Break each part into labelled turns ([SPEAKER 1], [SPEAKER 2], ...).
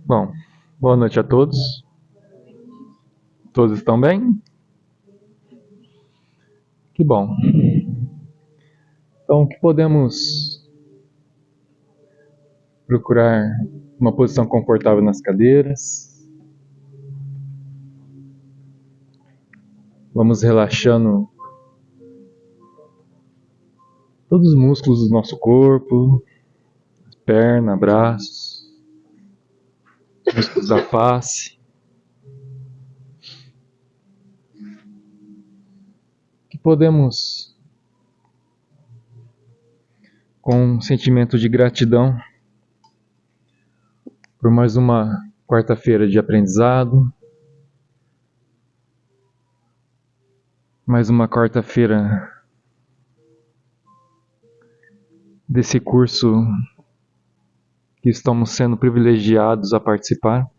[SPEAKER 1] Bom, boa noite a todos. Todos estão bem? Que bom. Então, que podemos procurar uma posição confortável nas cadeiras. Vamos relaxando todos os músculos do nosso corpo, perna, braços, músculos da face. Que podemos, com um sentimento de gratidão por mais uma quarta-feira de aprendizado, mais uma quarta-feira desse curso que estamos sendo privilegiados a participar.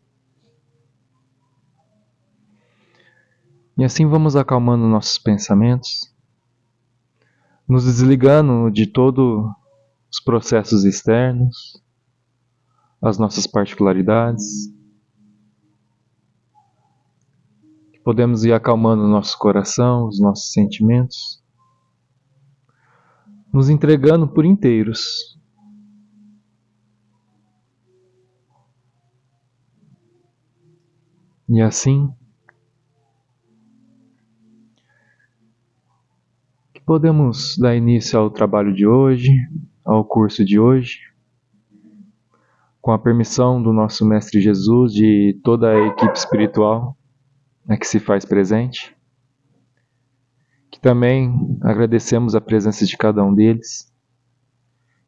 [SPEAKER 1] E assim vamos acalmando nossos pensamentos, nos desligando de todos os processos externos, as nossas particularidades. Podemos ir acalmando o nosso coração, os nossos sentimentos, nos entregando por inteiros. E assim, que podemos dar início ao trabalho de hoje, ao curso de hoje, com a permissão do nosso Mestre Jesus, de toda a equipe espiritual que se faz presente, que também agradecemos a presença de cada um deles,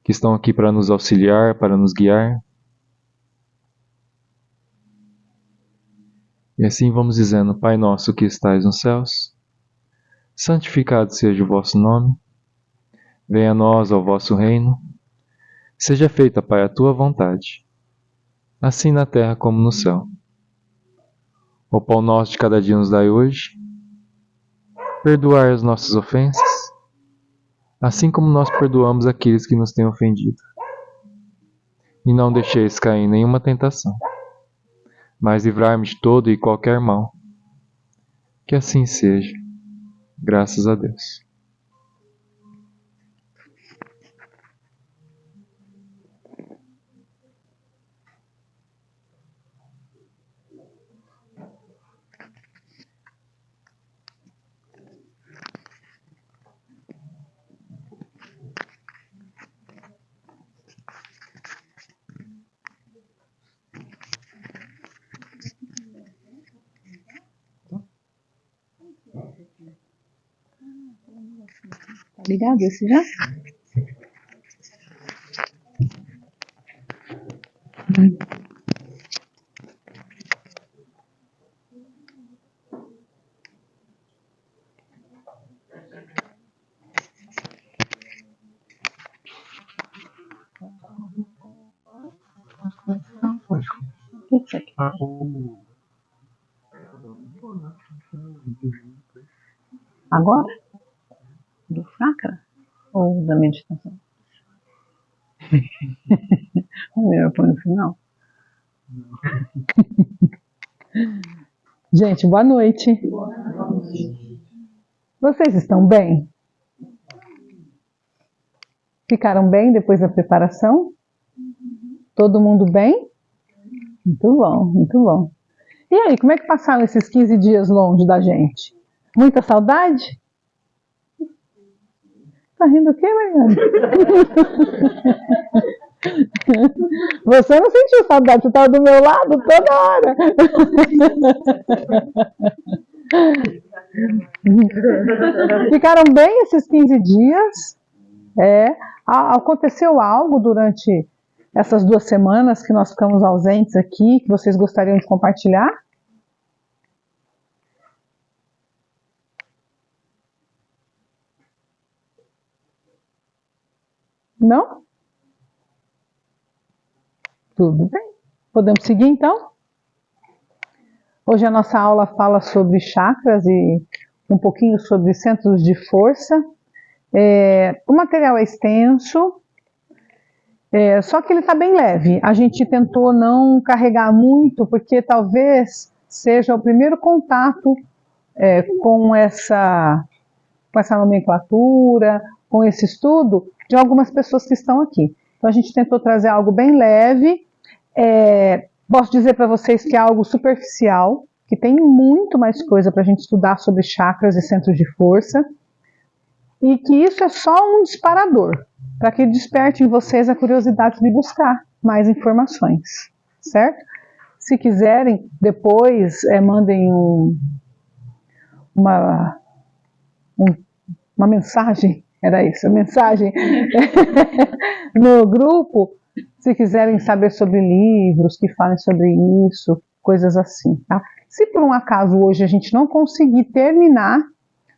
[SPEAKER 1] que estão aqui para nos auxiliar, para nos guiar. E assim vamos dizendo: Pai nosso que estais nos céus, santificado seja o vosso nome, venha a nós o vosso reino, seja feita, Pai, a tua vontade, assim na terra como no céu. O pão nosso de cada dia nos dai hoje, perdoai as nossas ofensas, assim como nós perdoamos aqueles que nos têm ofendido. E não deixeis cair em nenhuma tentação, mas livrai-me de todo e qualquer mal. Que assim seja, graças a Deus.
[SPEAKER 2] Ligado esse já? O que é isso aqui? Agora? Do chakra? Ou da meditação? Eu põe no final. Gente, boa noite. Vocês estão bem? Ficaram bem depois da preparação? Todo mundo bem? Muito bom, muito bom. E aí, como é que passaram esses 15 dias longe da gente? Muita saudade? Tá rindo o quê, Mariana? Você não sentiu saudade, você estava do meu lado toda hora. Ficaram bem esses 15 dias? Aconteceu algo durante essas 2 semanas que nós ficamos ausentes aqui, que vocês gostariam de compartilhar? Não? Tudo bem. Podemos seguir então? Hoje a nossa aula fala sobre chakras e um pouquinho sobre centros de força. O material é extenso, só que ele está bem leve. A gente tentou não carregar muito, porque talvez seja o primeiro contato com essa nomenclatura, com esse estudo de algumas pessoas que estão aqui. Então a gente tentou trazer algo bem leve. Posso dizer para vocês que é algo superficial, que tem muito mais coisa para a gente estudar sobre chakras e centros de força, e que isso é só um disparador, para que desperte em vocês a curiosidade de buscar mais informações, certo? Se quiserem, depois mandem uma mensagem, era isso, a mensagem no grupo, se quiserem saber sobre livros que falem sobre isso, coisas assim, tá? Se por um acaso hoje a gente não conseguir terminar,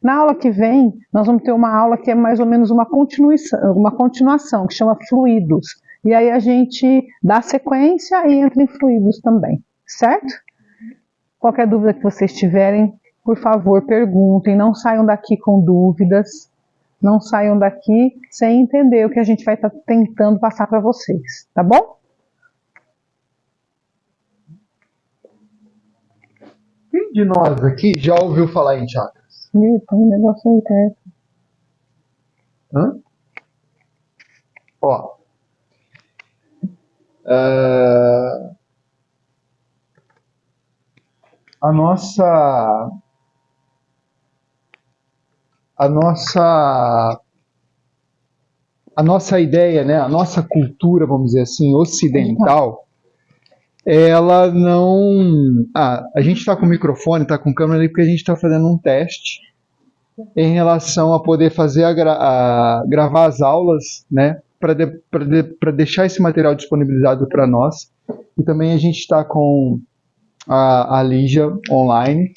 [SPEAKER 2] na aula que vem nós vamos ter uma aula que é mais ou menos uma continuação, que chama fluidos. E aí a gente dá sequência e entra em fluidos também, certo? Qualquer dúvida que vocês tiverem, por favor, perguntem, não saiam daqui com dúvidas, não saiam daqui sem entender o que a gente vai estar tentando passar para vocês, tá bom?
[SPEAKER 3] Quem de nós aqui já ouviu falar em chakras?
[SPEAKER 2] Tem um negócio aí perto.
[SPEAKER 3] Hã? Ó. A nossa ideia, né, a nossa cultura, vamos dizer assim, ocidental, ela não... a gente está com o microfone, está com câmera ali, porque a gente está fazendo um teste em relação a poder fazer gravar as aulas, né, para deixar esse material disponibilizado para nós. E também a gente está com a Lígia online,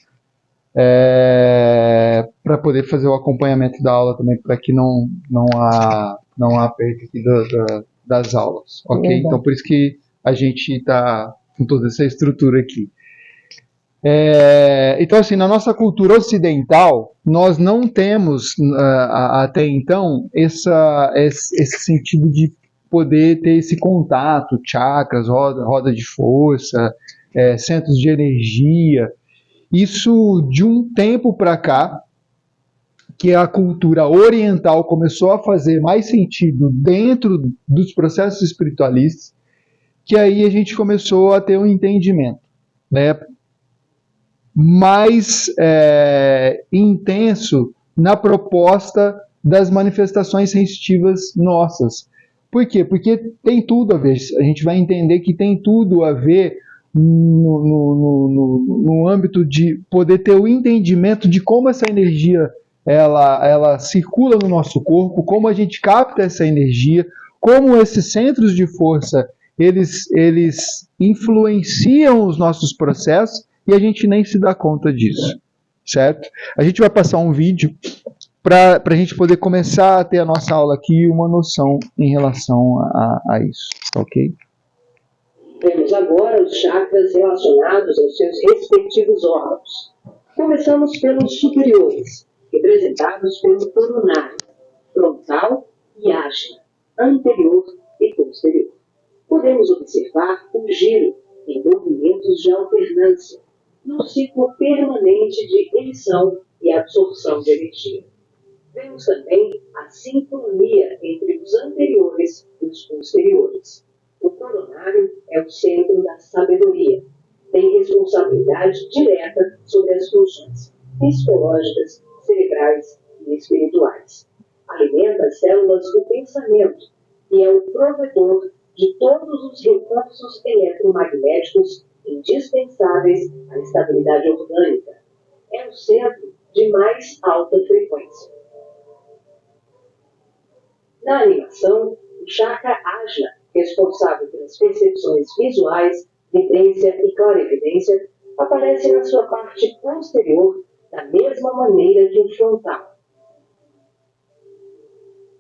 [SPEAKER 3] para poder fazer o acompanhamento da aula também, para que não há perda aqui das aulas, ok? Então por isso que a gente está com toda essa estrutura aqui. Então assim, na nossa cultura ocidental, nós não temos até então esse sentido de poder ter esse contato, chakras, roda de força, centros de energia. Isso de um tempo para cá, que a cultura oriental começou a fazer mais sentido dentro dos processos espiritualistas, que aí a gente começou a ter um entendimento, né, mais intenso na proposta das manifestações sensitivas nossas. Por quê? Porque tem tudo a ver, a gente vai entender que tem tudo a ver no âmbito de poder ter o entendimento de como essa energia ela circula no nosso corpo, como a gente capta essa energia, como esses centros de força eles influenciam os nossos processos e a gente nem se dá conta disso, certo? A gente vai passar um vídeo para a gente poder começar a ter a nossa aula aqui e uma noção em relação a isso, ok?
[SPEAKER 4] Vemos agora os chakras relacionados aos seus respectivos órgãos. Começamos pelos superiores, representados pelo coronário, frontal e ajna, anterior e posterior. Podemos observar o giro em movimentos de alternância, no ciclo permanente de emissão e absorção de energia. Vemos também a sincronia entre os anteriores e os posteriores. O coronário é o centro da sabedoria. Tem responsabilidade direta sobre as funções psicológicas, cerebrais e espirituais. Alimenta as células do pensamento e é o provedor de todos os recursos eletromagnéticos indispensáveis à estabilidade orgânica. É o centro de mais alta frequência. Na animação, o chakra ajna, responsável pelas percepções visuais, vidência e clarividência, aparece na sua parte posterior da mesma maneira que o frontal.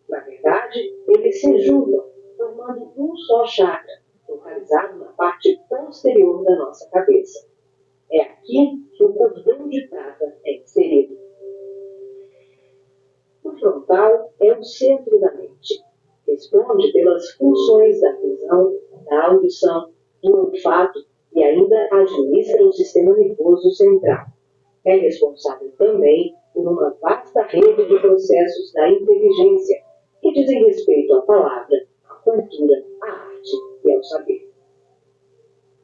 [SPEAKER 4] Na verdade, eles se juntam, formando um só chakra, localizado na parte posterior da nossa cabeça. É aqui que o cordão de prata é inserido. O frontal é o centro da mente. Responde pelas funções da visão, da audição, do olfato e ainda administra o sistema nervoso central. É responsável também por uma vasta rede de processos da inteligência que dizem respeito à palavra, à cultura, à arte e ao saber.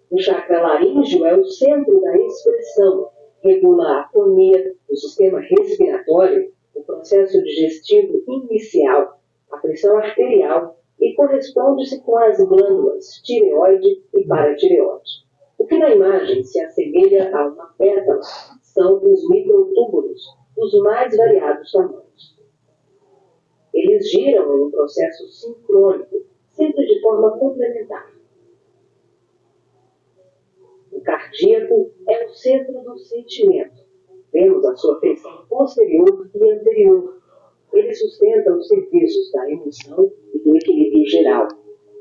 [SPEAKER 4] O chakra laríngeo é o centro da expressão, regula a afonia, o sistema respiratório, o processo digestivo inicial, a pressão arterial e corresponde-se com as glândulas tireoide e paratireoide. O que na imagem se assemelha a uma pétala são os microtúbulos dos mais variados tamanhos. Eles giram em um processo sincrônico, sempre de forma complementar. O cardíaco é o centro do sentimento. Vemos a sua feição posterior e anterior. Ele sustenta os serviços da emoção e do equilíbrio geral.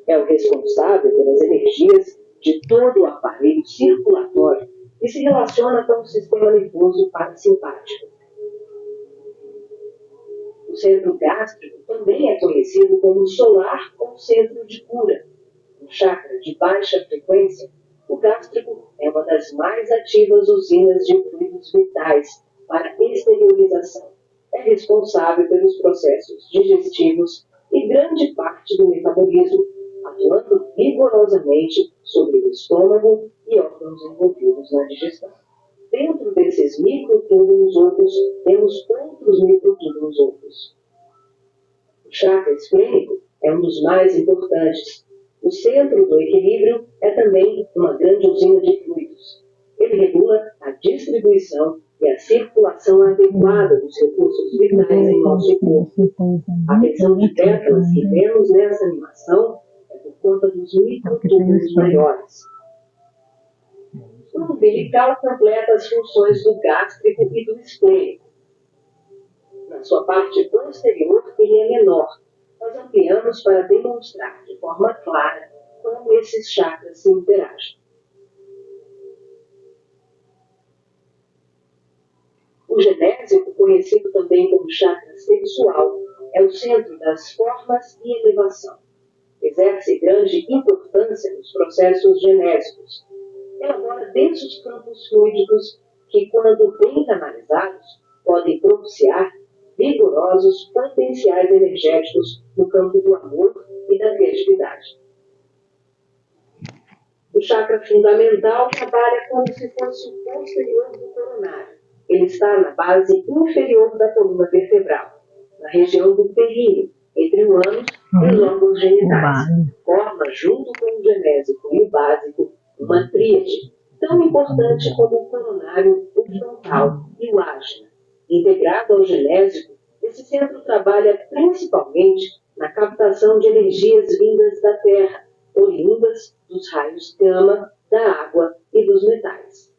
[SPEAKER 4] É o responsável pelas energias de todo o aparelho circulatório e se relaciona com o sistema nervoso parasimpático. O centro gástrico também é conhecido como solar ou centro de cura. Um chakra de baixa frequência, o gástrico é uma das mais ativas usinas de fluidos vitais para exteriorização. É responsável pelos processos digestivos e grande parte do metabolismo, atuando vigorosamente sobre o estômago e órgãos envolvidos na digestão. Dentro desses microtúbulos ocos, temos outros microtúbulos ocos. O chakra esplênico é um dos mais importantes. O centro do equilíbrio é também uma grande usina de fluidos. Ele regula a distribuição e a circulação adequada dos recursos vitais em nosso corpo. A tensão de pétalas que vemos nessa animação é por conta dos microtúbulos maiores. O umbilical completa as funções do gástrico e do esplênico. Na sua parte posterior, ele é menor. Nós ampliamos para demonstrar de forma clara como esses chakras se interagem. O genésico, conhecido também como chakra sexual, é o centro das formas e elevação. Exerce grande importância nos processos genésicos. Elabora densos campos fluídicos que, quando bem canalizados, podem propiciar vigorosos potenciais energéticos no campo do amor e da criatividade. O chakra fundamental trabalha como se fosse o posterior do coronário. Ele está na base inferior da coluna vertebral, na região do períneo, entre o ânus e os órgãos genitais. Forma, junto com o genésico e o básico, uma tríade, tão importante como o coronário, o frontal e o ágina. Integrado ao genésico, esse centro trabalha principalmente na captação de energias vindas da Terra, oriundas dos raios gama, da água e dos metais.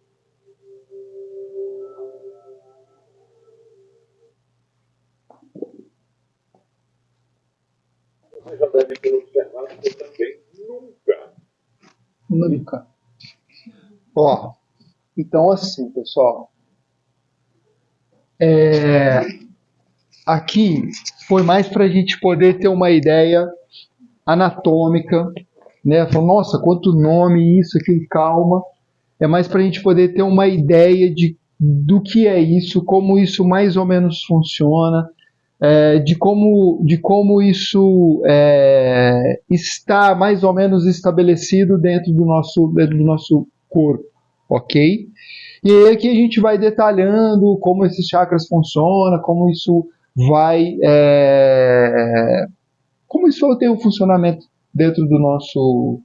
[SPEAKER 5] Você já deve ter observado que eu também
[SPEAKER 3] Nunca. Ó, então assim, pessoal. Aqui foi mais para a gente poder ter uma ideia anatômica, né? Falar, nossa, quanto nome, isso, aquilo, calma. É mais para a gente poder ter uma ideia do que é isso, como isso mais ou menos funciona, de como isso está mais ou menos estabelecido dentro do nosso corpo, ok? E aí aqui a gente vai detalhando como esses chakras funcionam, como isso vai, como isso tem um funcionamento dentro do nosso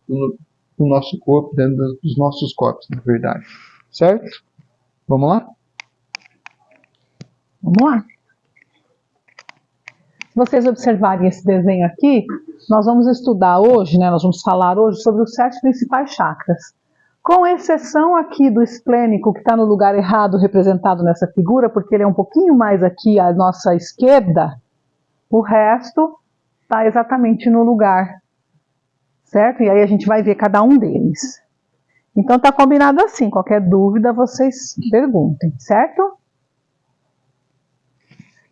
[SPEAKER 3] corpo, dentro dos nossos corpos, na verdade. Certo? Vamos lá?
[SPEAKER 2] Vamos lá. Se vocês observarem esse desenho aqui, nós vamos estudar hoje, nós vamos falar hoje sobre os 7 principais chakras. Com exceção aqui do esplênico, que está no lugar errado representado nessa figura, porque ele é um pouquinho mais aqui à nossa esquerda, o resto está exatamente no lugar, certo? E aí a gente vai ver cada um deles. Então tá combinado assim, qualquer dúvida vocês perguntem, certo?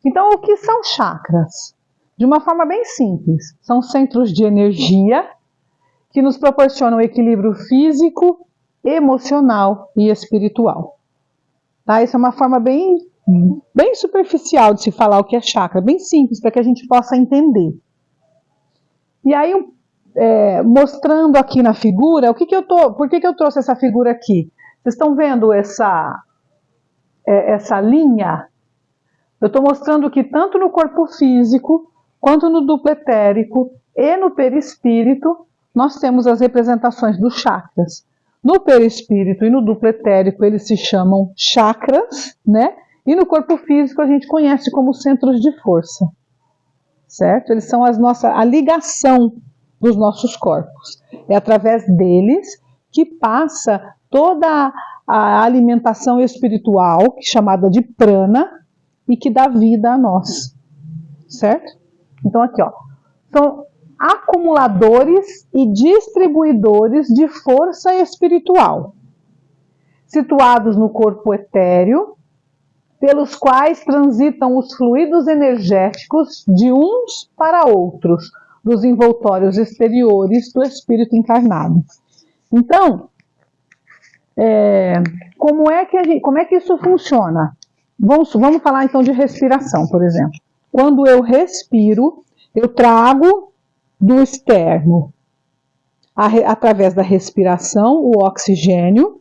[SPEAKER 2] Então o que são chakras? De uma forma bem simples, são centros de energia que nos proporcionam equilíbrio físico, emocional e espiritual. Tá? Isso é uma forma bem superficial de se falar o que é chakra, bem simples, para que a gente possa entender. E aí, mostrando aqui na figura, por que eu trouxe essa figura aqui? Vocês estão vendo essa linha? Eu estou mostrando que tanto no corpo físico, quanto no duplo etérico e no perispírito, nós temos as representações dos chakras. No perispírito e no duplo etérico eles se chamam chakras, né? E no corpo físico a gente conhece como centros de força, certo? Eles são a ligação dos nossos corpos. É através deles que passa toda a alimentação espiritual, chamada de prana, e que dá vida a nós, certo? Então aqui, ó, são acumuladores e distribuidores de força espiritual, situados no corpo etéreo, pelos quais transitam os fluidos energéticos de uns para outros, dos envoltórios exteriores do espírito encarnado. Então, como é que isso funciona? Vamos falar então de respiração, por exemplo. Quando eu respiro, eu trago do externo, através da respiração, o oxigênio,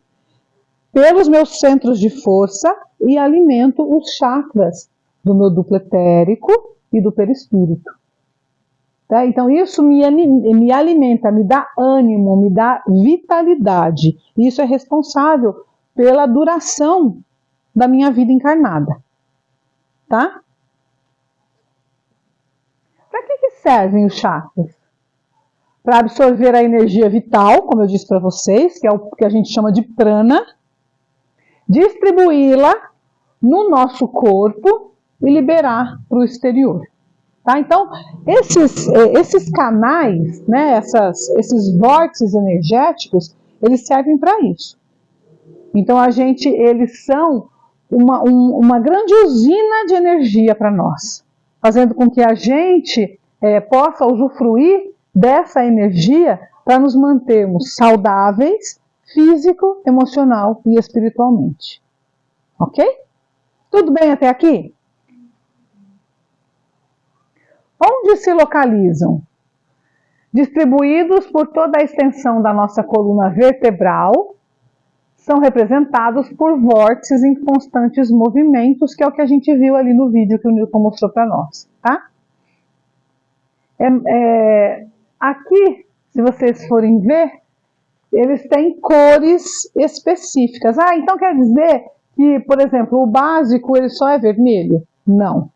[SPEAKER 2] pelos meus centros de força e alimento os chakras do meu duplo etérico e do perispírito. Tá? Então isso me alimenta, me dá ânimo, me dá vitalidade. Isso é responsável pela duração da minha vida encarnada. Tá? Para que servem os chakras? Para absorver a energia vital, como eu disse para vocês, que é o que a gente chama de prana, distribuí-la no nosso corpo e liberar para o exterior. Tá? Então, esses canais, né, esses vórtices energéticos, eles servem para isso. Então, eles são uma grande usina de energia para nós, fazendo com que a gente possa usufruir dessa energia para nos mantermos saudáveis, físico, emocional e espiritualmente. Ok? Tudo bem até aqui? Onde se localizam? Distribuídos por toda a extensão da nossa coluna vertebral, são representados por vórtices em constantes movimentos, que é o que a gente viu ali no vídeo que o Newton mostrou para nós. Tá? Aqui, se vocês forem ver, eles têm cores específicas. Então quer dizer que, por exemplo, o básico ele só é vermelho? Não.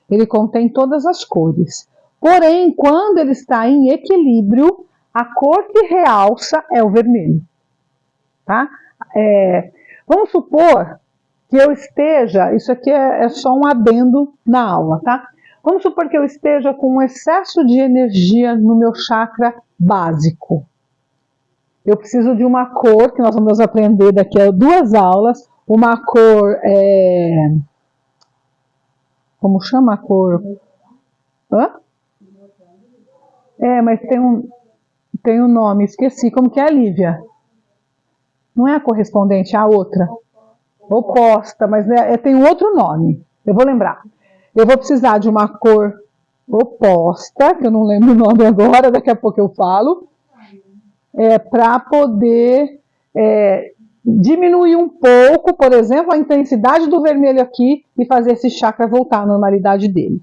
[SPEAKER 2] Ele contém todas as cores. Porém, quando ele está em equilíbrio, a cor que realça é o vermelho. Tá? Vamos supor que eu esteja, isso aqui é só um adendo na aula, tá? Vamos supor que eu esteja com um excesso de energia no meu chakra básico. Eu preciso de uma cor, que nós vamos aprender daqui a 2 aulas, uma cor, como chama a cor? Mas tem um nome, esqueci, como que é, Lívia? Não é a correspondente, é a outra. Oposta, mas tem um outro nome, eu vou lembrar. Eu vou precisar de uma cor oposta, que eu não lembro o nome agora, daqui a pouco eu falo, para poder diminuir um pouco, por exemplo, a intensidade do vermelho aqui e fazer esse chakra voltar à normalidade dele.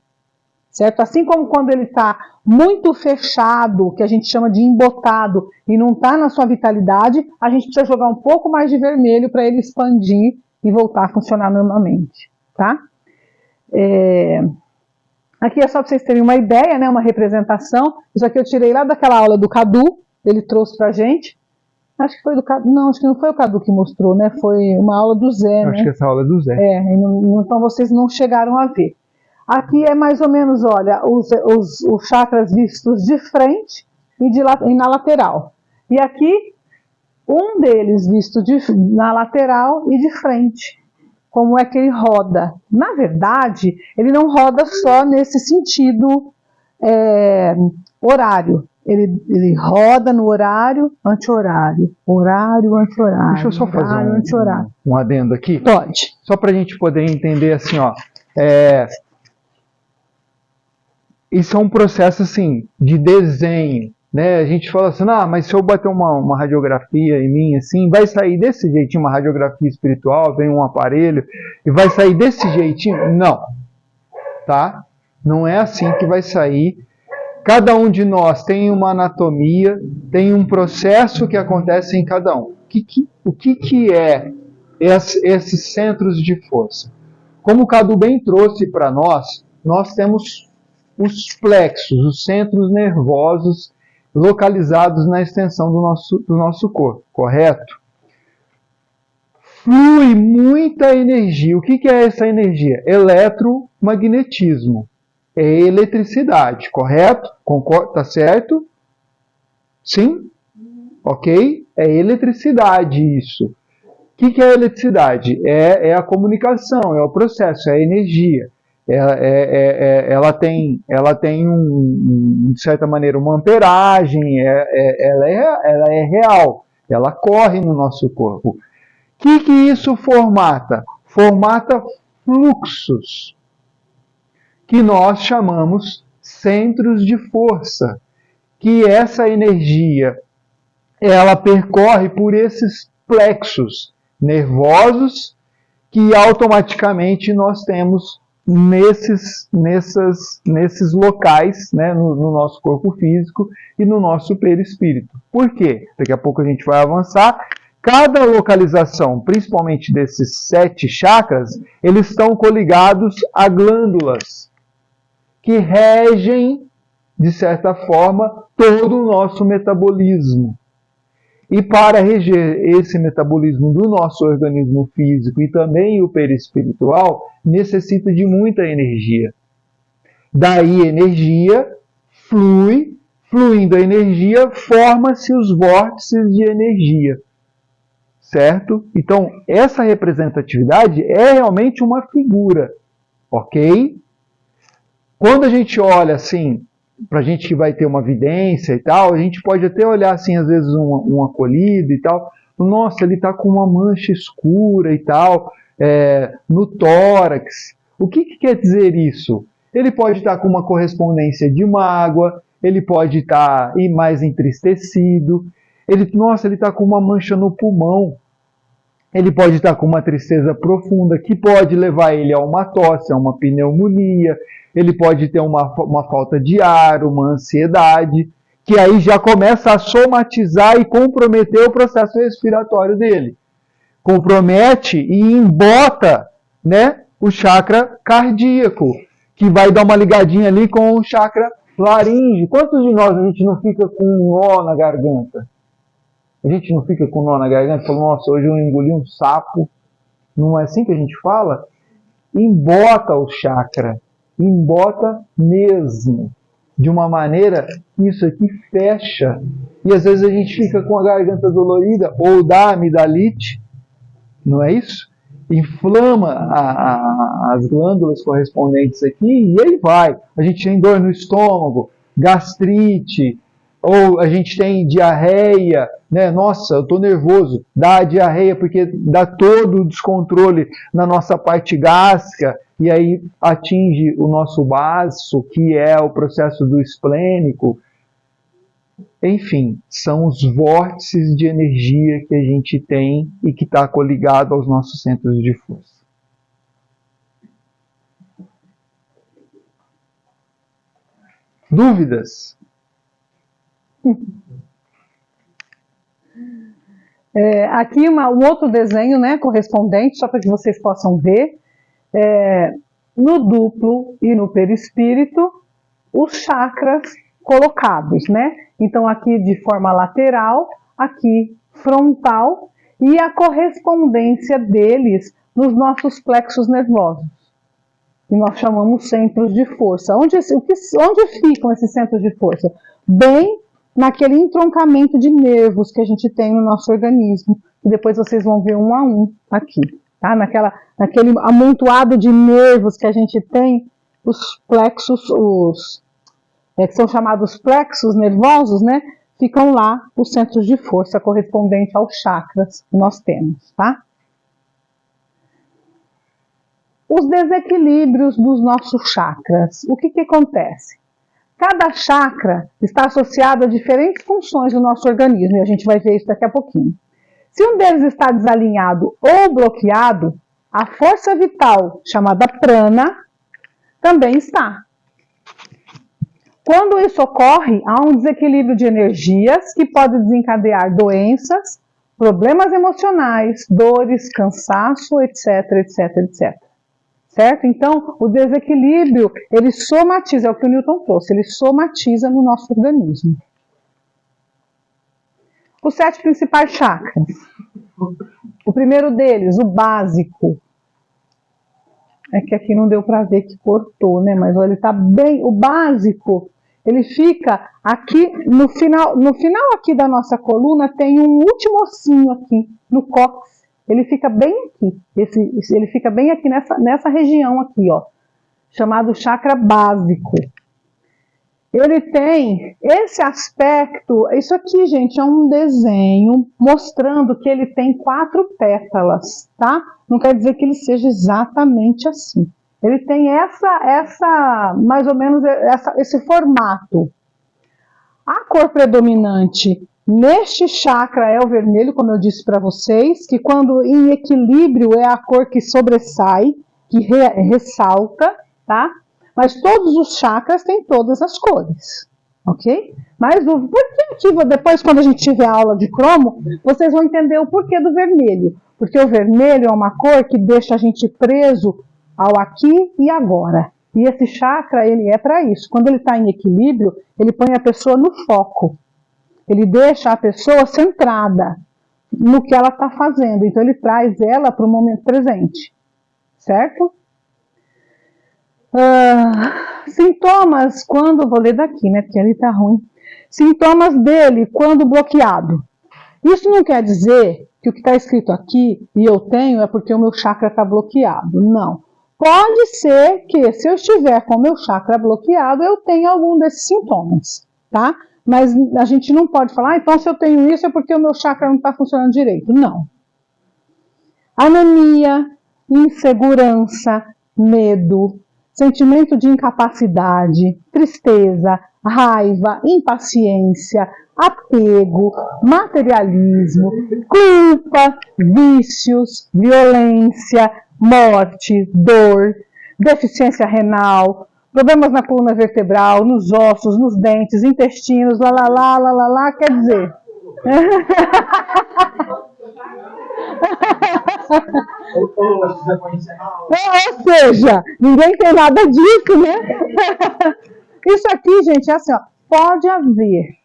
[SPEAKER 2] Certo? Assim como quando ele está muito fechado, que a gente chama de embotado, e não está na sua vitalidade, a gente precisa jogar um pouco mais de vermelho para ele expandir e voltar a funcionar normalmente. Tá? Aqui é só para vocês terem uma ideia, né, uma representação. Isso aqui eu tirei lá daquela aula do Cadu, ele trouxe para a gente. Acho que foi do Cadu, não, acho que não foi o Cadu que mostrou, né? Foi uma aula do Zé, né?
[SPEAKER 3] Acho que essa aula é do Zé.
[SPEAKER 2] Então vocês não chegaram a ver. Aqui é mais ou menos, olha, os chakras vistos de frente e na lateral. E aqui, um deles visto na lateral e de frente. Como é que ele roda? Na verdade, ele não roda só nesse sentido horário. Ele roda no horário, anti-horário. Horário, anti-horário.
[SPEAKER 3] Deixa eu só fazer um adendo aqui.
[SPEAKER 2] Pode.
[SPEAKER 3] Só para a gente poder entender assim, ó. Isso é um processo assim de desenho, né? A gente fala assim, mas se eu bater uma radiografia em mim assim, vai sair desse jeitinho, uma radiografia espiritual, vem um aparelho e vai sair desse jeitinho? Não, tá? Não é assim que vai sair. Cada um de nós tem uma anatomia, tem um processo que acontece em cada um. O que é esses centros de força? Como o Cadu bem trouxe para nós temos os plexos, os centros nervosos localizados na extensão do nosso corpo, correto? Flui muita energia. O que é essa energia? Eletromagnetismo. É eletricidade, correto? Concorda? Tá certo? Sim? Ok? É eletricidade isso. O que é eletricidade? É a comunicação, é o processo, é a energia. Ela tem de certa maneira, uma amperagem, ela é real, ela corre no nosso corpo. O que isso formata? Formata fluxos, que nós chamamos centros de força, que essa energia, ela percorre por esses plexos nervosos, que automaticamente nós temos nesses locais, né, no nosso corpo físico e no nosso perispírito. Por quê? Daqui a pouco a gente vai avançar. Cada localização, principalmente desses 7 chakras, eles estão coligados a glândulas que regem, de certa forma, todo o nosso metabolismo. E para reger esse metabolismo do nosso organismo físico e também o perispiritual, necessita de muita energia. Daí energia flui, fluindo a energia, forma-se os vórtices de energia. Certo? Então, essa representatividade é realmente uma figura, ok? Quando a gente olha assim, para a gente que vai ter uma vidência e tal, a gente pode até olhar assim, às vezes um acolhido e tal, nossa, ele está com uma mancha escura e tal, no tórax. O que quer dizer isso? Ele pode estar com uma correspondência de mágoa, ele pode estar mais entristecido, ele está com uma mancha no pulmão, ele pode estar com uma tristeza profunda, que pode levar ele a uma tosse, a uma pneumonia, ele pode ter uma falta de ar, uma ansiedade, que aí já começa a somatizar e comprometer o processo respiratório dele. Compromete e embota, né, o chakra cardíaco, que vai dar uma ligadinha ali com o chakra laríngeo. Quantos de nós a gente não fica com um nó na garganta? A gente não fica com um nó na garganta e fala, nossa, hoje eu engoli um sapo. Não é assim que a gente fala? Embota o chakra. Embota mesmo. De uma maneira que isso aqui fecha. E às vezes a gente fica com a garganta dolorida ou dá amidalite. Não é isso? Inflama as glândulas correspondentes aqui e aí vai. A gente tem dor no estômago, gastrite, ou a gente tem diarreia, né? Nossa, eu estou nervoso. Dá a diarreia porque dá todo o descontrole na nossa parte gástrica e aí atinge o nosso baço, que é o processo do esplênico. Enfim, são os vórtices de energia que a gente tem e que está coligado aos nossos centros de força. Dúvidas?
[SPEAKER 2] Aqui um outro desenho, né, correspondente, só para que vocês possam ver. No duplo e no perispírito, os chakras colocados, né? Então aqui de forma lateral, aqui frontal, e a correspondência deles nos nossos plexos nervosos. e nós chamamos centros de força. Onde ficam esses centros de força? Bem naquele entroncamento de nervos que a gente tem no nosso organismo, e depois vocês vão ver um a um aqui, tá? Naquele amontoado de nervos que a gente tem, os plexos, que são chamados plexos nervosos, né? Ficam lá os centros de força correspondentes aos chakras que nós temos, tá? Os desequilíbrios dos nossos chakras. O que acontece? Cada chakra está associado a diferentes funções do nosso organismo, e a gente vai ver isso daqui a pouquinho. Se um deles está desalinhado ou bloqueado, a força vital, chamada prana, também está. Quando isso ocorre, há um desequilíbrio de energias que pode desencadear doenças, problemas emocionais, dores, cansaço, etc, etc, etc. Certo? Então, o desequilíbrio, ele somatiza, é o que o Newton trouxe, ele somatiza no nosso organismo. Os 7 principais chakras. O primeiro deles, o básico. É que aqui não deu para ver que cortou, né? Mas olha, ele está bem. O básico, ele fica aqui no final aqui da nossa coluna, tem um último ossinho aqui no cóccix. Ele fica bem aqui. Ele fica bem aqui nessa região aqui, ó, chamado chakra básico. Ele tem esse aspecto. Isso aqui, gente, é um desenho mostrando que ele tem 4 pétalas, tá? Não quer dizer que ele seja exatamente assim. Ele tem mais ou menos esse formato. A cor predominante neste chakra é o vermelho, como eu disse para vocês, que quando em equilíbrio é a cor que sobressai, que ressalta, tá? Mas todos os chakras têm todas as cores, ok? Mas por que aqui, depois quando a gente tiver a aula de cromo, vocês vão entender o porquê do vermelho. Porque o vermelho é uma cor que deixa a gente preso ao aqui e agora. E esse chakra, ele é para isso. Quando ele está em equilíbrio, ele põe a pessoa no foco. Ele deixa a pessoa centrada no que ela está fazendo. Então ele traz ela para o momento presente. Certo? Sintomas quando... Vou ler daqui, né? Porque ali está ruim. Sintomas dele quando bloqueado. Isso não quer dizer que o que está escrito aqui, e eu tenho, é porque o meu chakra está bloqueado. Não. Pode ser que, se eu estiver com o meu chakra bloqueado, eu tenha algum desses sintomas, tá? Mas a gente não pode falar, então se eu tenho isso é porque o meu chakra não está funcionando direito. Não. Anemia, insegurança, medo, sentimento de incapacidade, tristeza, raiva, impaciência, apego, materialismo, culpa, vícios, violência, morte, dor, deficiência renal, problemas na coluna vertebral, nos ossos, nos dentes, intestinos, quer dizer... Ou seja, ninguém tem nada disso, né? Isso aqui, gente, é assim, ó, pode haver.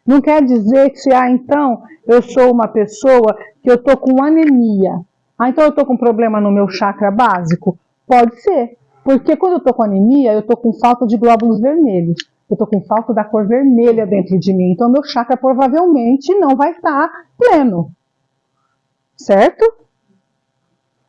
[SPEAKER 2] Não quer dizer que então, eu sou uma pessoa que eu estou com anemia. Então eu estou com problema no meu chakra básico? Pode ser. Porque quando eu estou com anemia, eu estou com falta de glóbulos vermelhos. Eu estou com falta da cor vermelha dentro de mim. Então meu chakra provavelmente não vai estar pleno. Certo?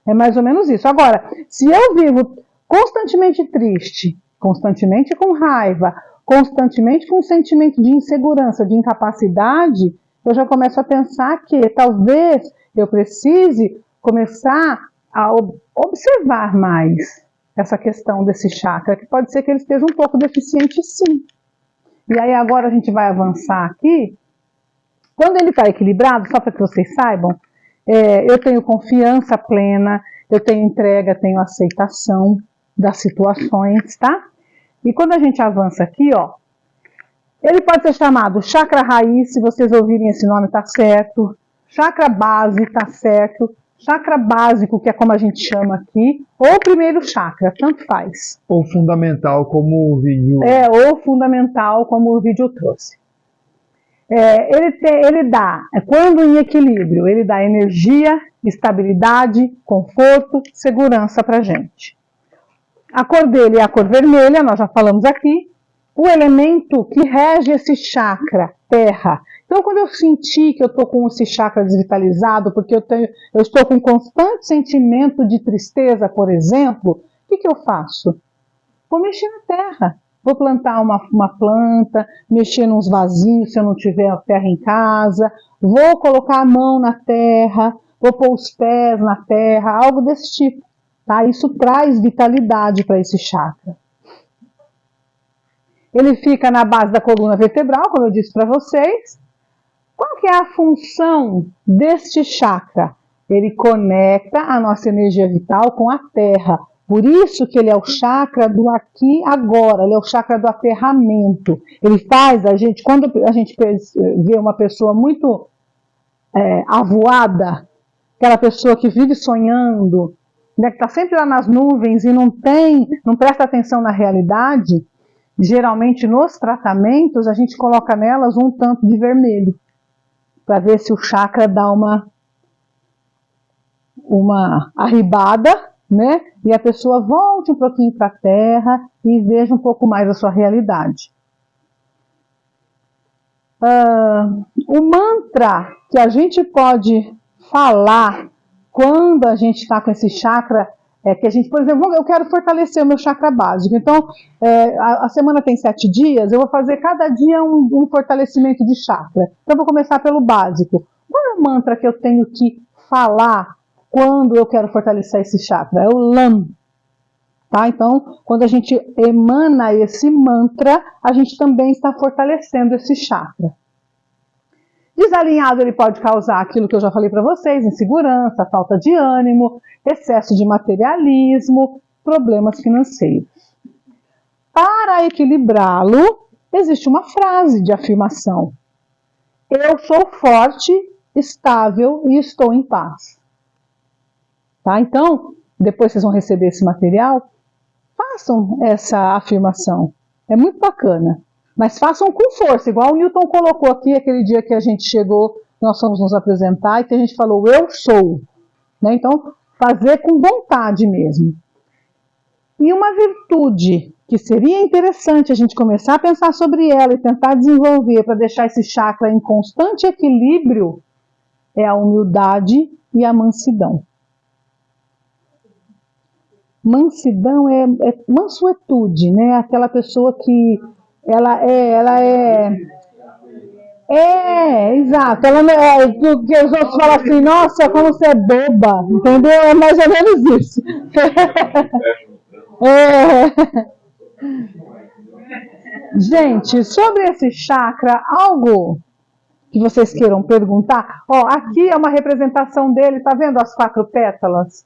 [SPEAKER 2] É mais ou menos isso. Agora, se eu vivo constantemente triste, constantemente com raiva, constantemente com um sentimento de insegurança, de incapacidade, eu já começo a pensar que talvez eu precise começar a observar mais essa questão desse chakra, que pode ser que ele esteja um pouco deficiente, sim. E aí agora a gente vai avançar aqui. Quando ele está equilibrado, só para que vocês saibam, eu tenho confiança plena, eu tenho entrega, tenho aceitação das situações, tá? E quando a gente avança aqui, ó, ele pode ser chamado chakra raiz, se vocês ouvirem esse nome, tá certo. Chakra base, tá certo. Chakra básico, que é como a gente chama aqui, ou primeiro chakra, tanto faz.
[SPEAKER 3] Ou fundamental, como o vídeo...
[SPEAKER 2] ou fundamental, como o vídeo trouxe. Ele dá, quando em equilíbrio, ele dá energia, estabilidade, conforto, segurança pra gente. A cor dele é a cor vermelha, nós já falamos aqui. O elemento que rege esse chakra, terra. Então, quando eu sentir que eu estou com esse chakra desvitalizado, porque eu estou com um constante sentimento de tristeza, por exemplo, o que eu faço? Vou mexer na terra. Vou plantar uma planta, mexer nos vasinhos se eu não tiver a terra em casa. Vou colocar a mão na terra, vou pôr os pés na terra, algo desse tipo. Tá? Isso traz vitalidade para esse chakra. Ele fica na base da coluna vertebral, como eu disse para vocês. Qual que é a função deste chakra? Ele conecta a nossa energia vital com a terra. Por isso que ele é o chakra do aqui e agora, ele é o chakra do aterramento. Ele faz a gente, quando a gente vê uma pessoa muito avoada, aquela pessoa que vive sonhando, né, que está sempre lá nas nuvens e não presta atenção na realidade, geralmente nos tratamentos a gente coloca nelas um tanto de vermelho, para ver se o chakra dá uma arribada, né? E a pessoa volte um pouquinho para a terra e veja um pouco mais a sua realidade. O mantra que a gente pode falar quando a gente está com esse chakra é que a gente, por exemplo, eu quero fortalecer o meu chakra básico. Então, a semana tem 7 dias, eu vou fazer cada dia um fortalecimento de chakra. Então, eu vou começar pelo básico. Qual é o mantra que eu tenho que falar quando eu quero fortalecer esse chakra? É o LAM. Tá? Então, quando a gente emana esse mantra, a gente também está fortalecendo esse chakra. Desalinhado ele pode causar aquilo que eu já falei para vocês, insegurança, falta de ânimo, excesso de materialismo, problemas financeiros. Para equilibrá-lo, existe uma frase de afirmação. Eu sou forte, estável e estou em paz. Tá? Então, depois vocês vão receber esse material, façam essa afirmação. É muito bacana. Mas façam com força, igual o Newton colocou aqui aquele dia que a gente chegou, nós fomos nos apresentar e que a gente falou, eu sou. Né? Então, fazer com vontade mesmo. E uma virtude que seria interessante a gente começar a pensar sobre ela e tentar desenvolver para deixar esse chakra em constante equilíbrio é a humildade e a mansidão. Mansidão é mansuetude, né? Aquela pessoa que exato. Ela não é porque os outros falam assim, nossa, como você é boba, entendeu? É mais ou menos isso. Gente, sobre esse chakra, algo que vocês queiram perguntar? Ó, aqui é uma representação dele, tá vendo as 4 pétalas?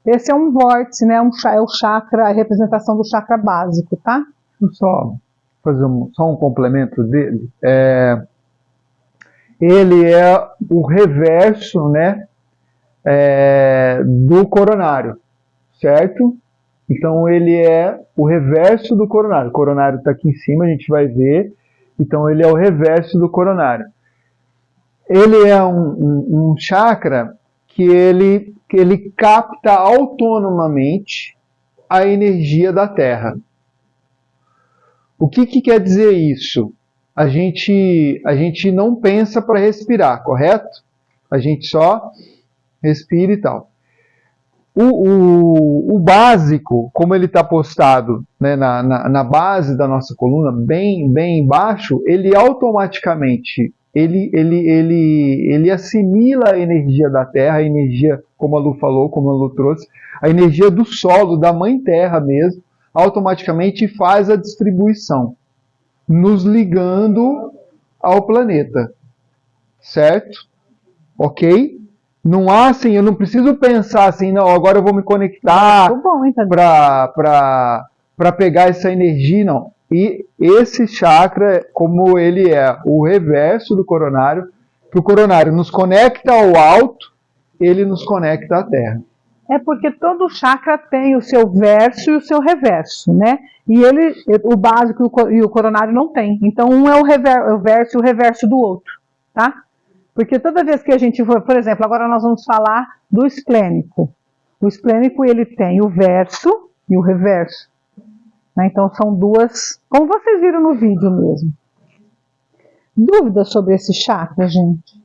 [SPEAKER 2] Esse é um vórtice, né? É o chakra, a representação do chakra básico, tá?
[SPEAKER 3] Só fazer só um complemento dele. Ele é o reverso, né, do coronário, certo? Então ele é o reverso do coronário. O coronário está aqui em cima, a gente vai ver. Então ele é o reverso do coronário. Ele é um chakra que ele capta autonomamente a energia da Terra. O que quer dizer isso? A gente não pensa para respirar, correto? A gente só respira e tal. O básico, como ele está postado, né, na base da nossa coluna, bem embaixo, ele automaticamente ele assimila a energia da Terra, a energia, como a Lu falou, como a Lu trouxe, a energia do solo, da Mãe Terra mesmo, automaticamente faz a distribuição, nos ligando ao planeta. Certo? Ok? Não há assim, eu não preciso pensar assim, não, agora eu vou me conectar para pegar essa energia, não. E esse chakra, como ele é o reverso do coronário, que o coronário nos conecta ao alto, ele nos conecta à Terra.
[SPEAKER 2] É porque todo chakra tem o seu verso e o seu reverso, né? E o básico e o coronário não tem. Então um é o verso e o reverso do outro, tá? Porque toda vez que a gente for, por exemplo, agora nós vamos falar do esplênico. O esplênico ele tem o verso e o reverso. né? Então são duas, como vocês viram no vídeo mesmo. Dúvidas sobre esse chakra, gente?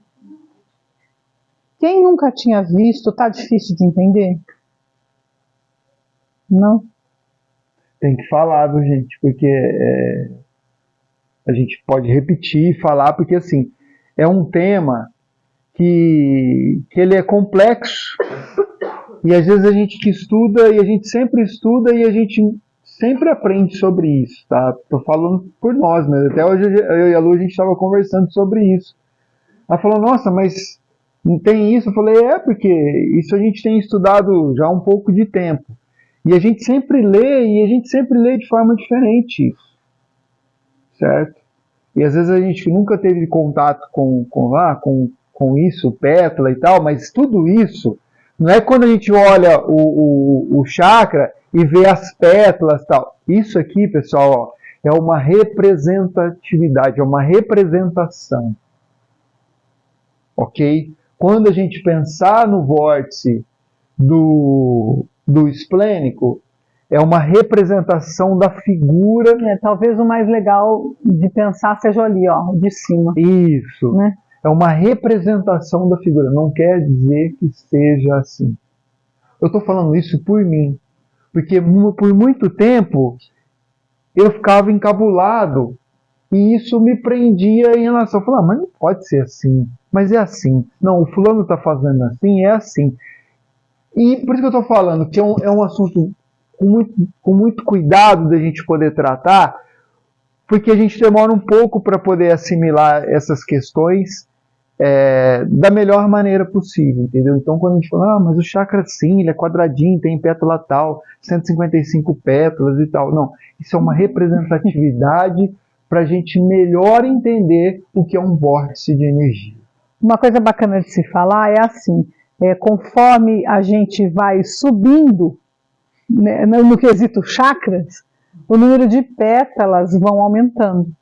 [SPEAKER 2] Quem nunca tinha visto, tá difícil de entender? Não?
[SPEAKER 3] Tem que falar, viu, gente? Porque a gente pode repetir e falar, porque assim, é um tema que ele é complexo. E às vezes a gente que estuda, e a gente sempre estuda, e a gente sempre aprende sobre isso, tá? Tô falando por nós, mas até hoje eu e a Lu, a gente estava conversando sobre isso. Ela falou, nossa, mas não tem isso? Eu falei, porque isso a gente tem estudado já há um pouco de tempo. E a gente sempre lê, e a gente sempre lê de forma diferente isso. Certo? E às vezes a gente nunca teve contato com isso, pétala e tal, mas tudo isso, não é quando a gente olha o chakra e vê as pétalas e tal. Isso aqui, pessoal, ó, é uma representatividade, é uma representação. Ok? Quando a gente pensar no vórtice do esplênico, é uma representação da figura.
[SPEAKER 2] Talvez o mais legal de pensar seja ali, ó, de cima.
[SPEAKER 3] Isso.
[SPEAKER 2] Né?
[SPEAKER 3] É uma representação da figura. Não quer dizer que seja assim. Eu estou falando isso por mim. Porque por muito tempo eu ficava encabulado. E isso me prendia em relação a falar, mas não pode ser assim. Mas é assim. Não, o fulano está fazendo assim, é assim. E por isso que eu estou falando que é um assunto com muito cuidado da gente poder tratar, porque a gente demora um pouco para poder assimilar essas questões da melhor maneira possível, entendeu? Então quando a gente fala, mas o chakra sim, ele é quadradinho, tem pétala tal, 155 pétalas e tal. Não, isso é uma representatividade para a gente melhor entender o que é um vórtice de energia.
[SPEAKER 2] Uma coisa bacana de se falar é assim, conforme a gente vai subindo, né, no quesito chakras, o número de pétalas vão aumentando.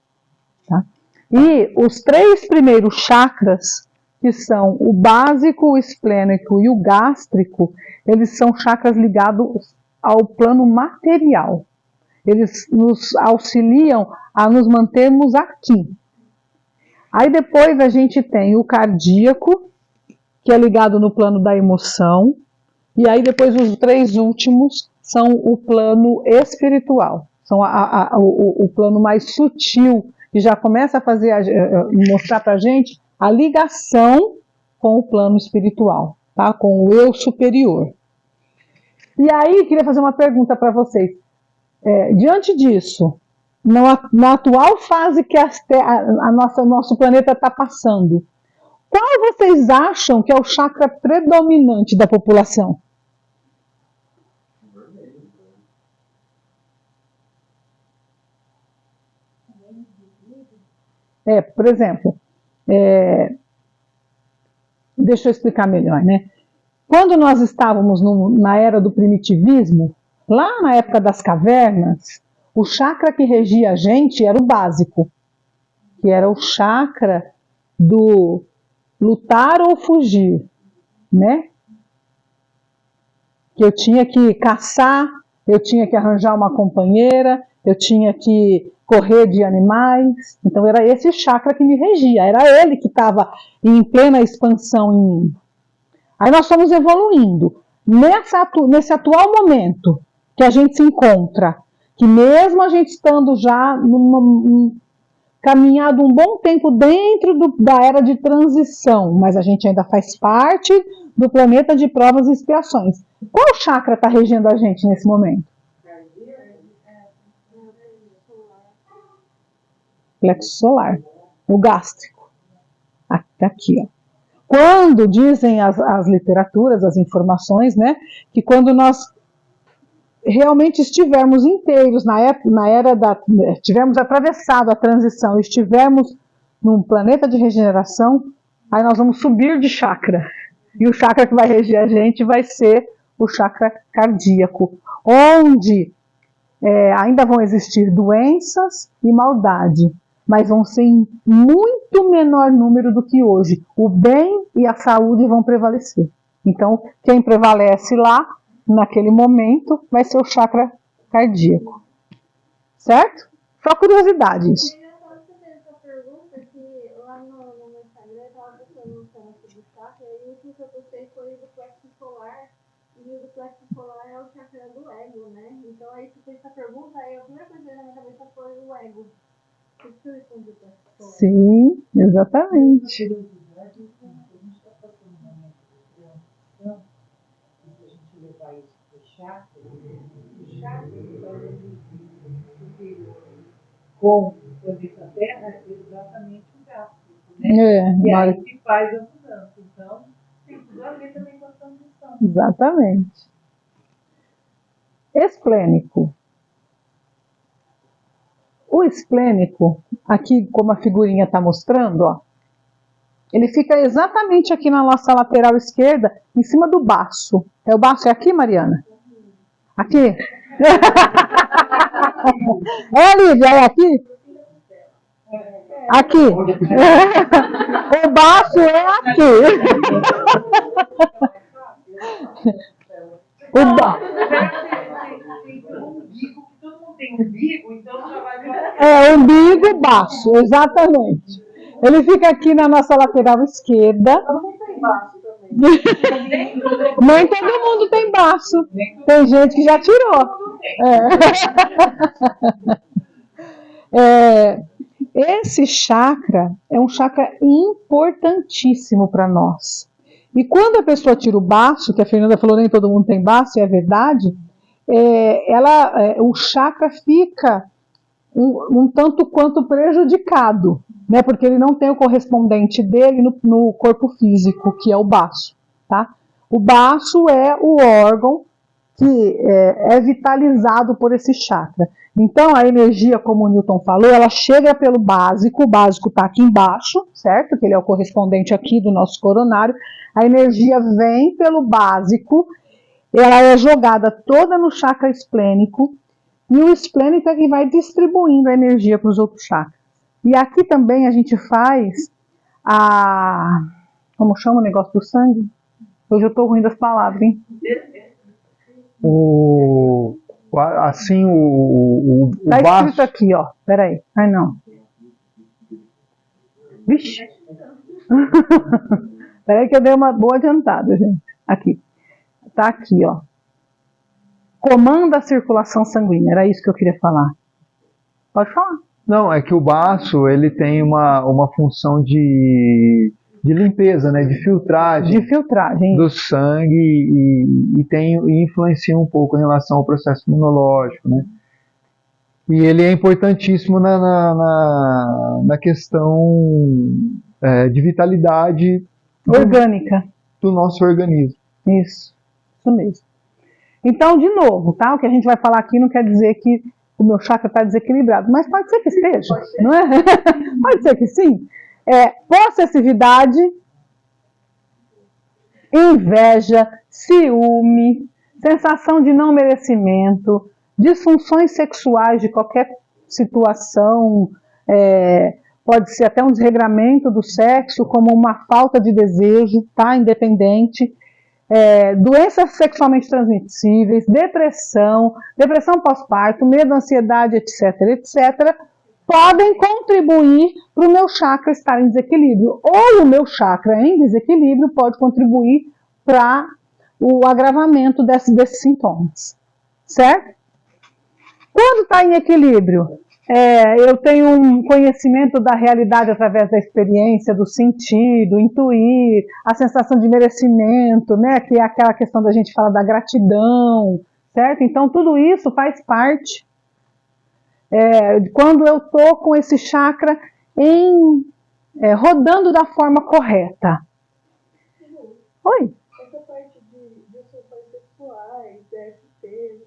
[SPEAKER 2] Tá? E os 3 primeiros chakras, que são o básico, o esplênico e o gástrico, eles são chakras ligados ao plano material. Eles nos auxiliam a nos mantermos aqui. Aí depois a gente tem o cardíaco, que é ligado no plano da emoção, e aí depois os 3 últimos são o plano espiritual, são o plano mais sutil, que já começa a mostrar para a gente a ligação com o plano espiritual, tá? Com o eu superior. E aí, queria fazer uma pergunta para vocês. Diante disso, na atual fase que nosso planeta está passando, qual vocês acham que é o chakra predominante da população? Por exemplo, deixa eu explicar melhor, né? Quando nós estávamos na era do primitivismo, lá na época das cavernas, o chakra que regia a gente era o básico, que era o chakra do lutar ou fugir, né? Que eu tinha que caçar, eu tinha que arranjar uma companheira, eu tinha que correr de animais. Então era esse chakra que me regia, era ele que estava em plena expansão em mim. Aí nós fomos evoluindo. Nesse atual momento que a gente se encontra, que mesmo a gente estando já caminhado um bom tempo dentro da era de transição, mas a gente ainda faz parte do planeta de provas e expiações. Qual chakra está regendo a gente nesse momento? Plexo solar, o gástrico. Aqui, ó. Quando dizem as literaturas, as informações, né, que quando nós realmente estivermos inteiros tivermos atravessado a transição, estivermos num planeta de regeneração, aí nós vamos subir de chakra. E o chakra que vai reger a gente vai ser o chakra cardíaco, onde ainda vão existir doenças e maldade, mas vão ser em muito menor número do que hoje. O bem e a saúde vão prevalecer. Então, quem prevalece lá, naquele momento, vai ser o chakra cardíaco. certo? Só curiosidade isso.
[SPEAKER 6] Eu estava fazendo essa pergunta que lá no meu Instagram eu estava postando um tema sobre o chakra e o último que eu postei foi do plexo solar. E o do plexo solar é o chakra do ego, né? Então aí você fez essa pergunta, aí a primeira coisa que veio na minha cabeça foi o ego. Por isso que eu respondi o plexo solar.
[SPEAKER 2] Sim, exatamente.
[SPEAKER 7] A gente está passando uma menstruação, e se a gente levar isso para o chakra superior com o planeta Terra é exatamente o gráfico, né? E aí se faz a mudança. Então, tem tudo a ver também com a transição.
[SPEAKER 2] Exatamente. Esplênico. O esplênico, aqui como a figurinha está mostrando, ó, ele fica exatamente aqui na nossa lateral esquerda, em cima do baço. O baço é aqui, Mariana? Aqui? É, Lívia, é aqui? Aqui. O baço é aqui. O
[SPEAKER 7] Todo mundo tem umbigo, então já vai...
[SPEAKER 2] É, umbigo e baço, exatamente. Ele fica aqui na nossa lateral esquerda.
[SPEAKER 7] Todo mundo tem baço também.
[SPEAKER 2] Nem todo mundo tem baço. Tem gente que já tirou. Esse chakra é um chakra importantíssimo para nós. E quando a pessoa tira o baço, que a Fernanda falou, nem todo mundo tem baço, e é verdade, o chakra fica um tanto quanto prejudicado, né? Porque ele não tem o correspondente dele no corpo físico, que é o baço. Tá? O baço é o órgão que é vitalizado por esse chakra. Então, a energia, como o Newton falou, ela chega pelo básico, o básico está aqui embaixo, certo? Que ele é o correspondente aqui do nosso coronário. A energia vem pelo básico, ela é jogada toda no chakra esplênico, e o esplênico é que vai distribuindo a energia para os outros chakras. E aqui também a gente faz como chama o negócio do sangue? Hoje eu estou ruim das palavras, hein?
[SPEAKER 3] O
[SPEAKER 2] Tá
[SPEAKER 3] baço,
[SPEAKER 2] escrito aqui, ó. Peraí. Ai, não. Vixe. Peraí que eu dei uma boa adiantada, gente. Aqui. Tá aqui, ó. Comanda a circulação sanguínea. Era isso que eu queria falar. Pode falar.
[SPEAKER 3] não, é que o baço ele tem uma função de limpeza, né, de filtragem
[SPEAKER 2] De filtragem.
[SPEAKER 3] do sangue e influencia um pouco em relação ao processo imunológico, né? E ele é importantíssimo na questão de vitalidade
[SPEAKER 2] Orgânica.
[SPEAKER 3] do nosso organismo.
[SPEAKER 2] Isso mesmo. Então, de novo, tá? O que a gente vai falar aqui não quer dizer que o meu chakra está desequilibrado, mas pode ser que esteja, não é? Pode ser que sim. Possessividade, inveja, ciúme, sensação de não merecimento, disfunções sexuais de qualquer situação, pode ser até um desregramento do sexo, como uma falta de desejo, tá? Independente. Doenças sexualmente transmissíveis, depressão pós-parto, medo, ansiedade, etc., podem contribuir para o meu chakra estar em desequilíbrio. Ou o meu chakra em desequilíbrio pode contribuir para o agravamento desses sintomas. Certo? Quando está em equilíbrio, eu tenho um conhecimento da realidade através da experiência, do sentido, intuir, a sensação de merecimento, né, que é aquela questão da gente falar da gratidão, certo? Então, tudo isso faz parte quando eu estou com esse chakra rodando da forma correta. Oi?
[SPEAKER 6] Essa parte de disfunções sexuais, DST,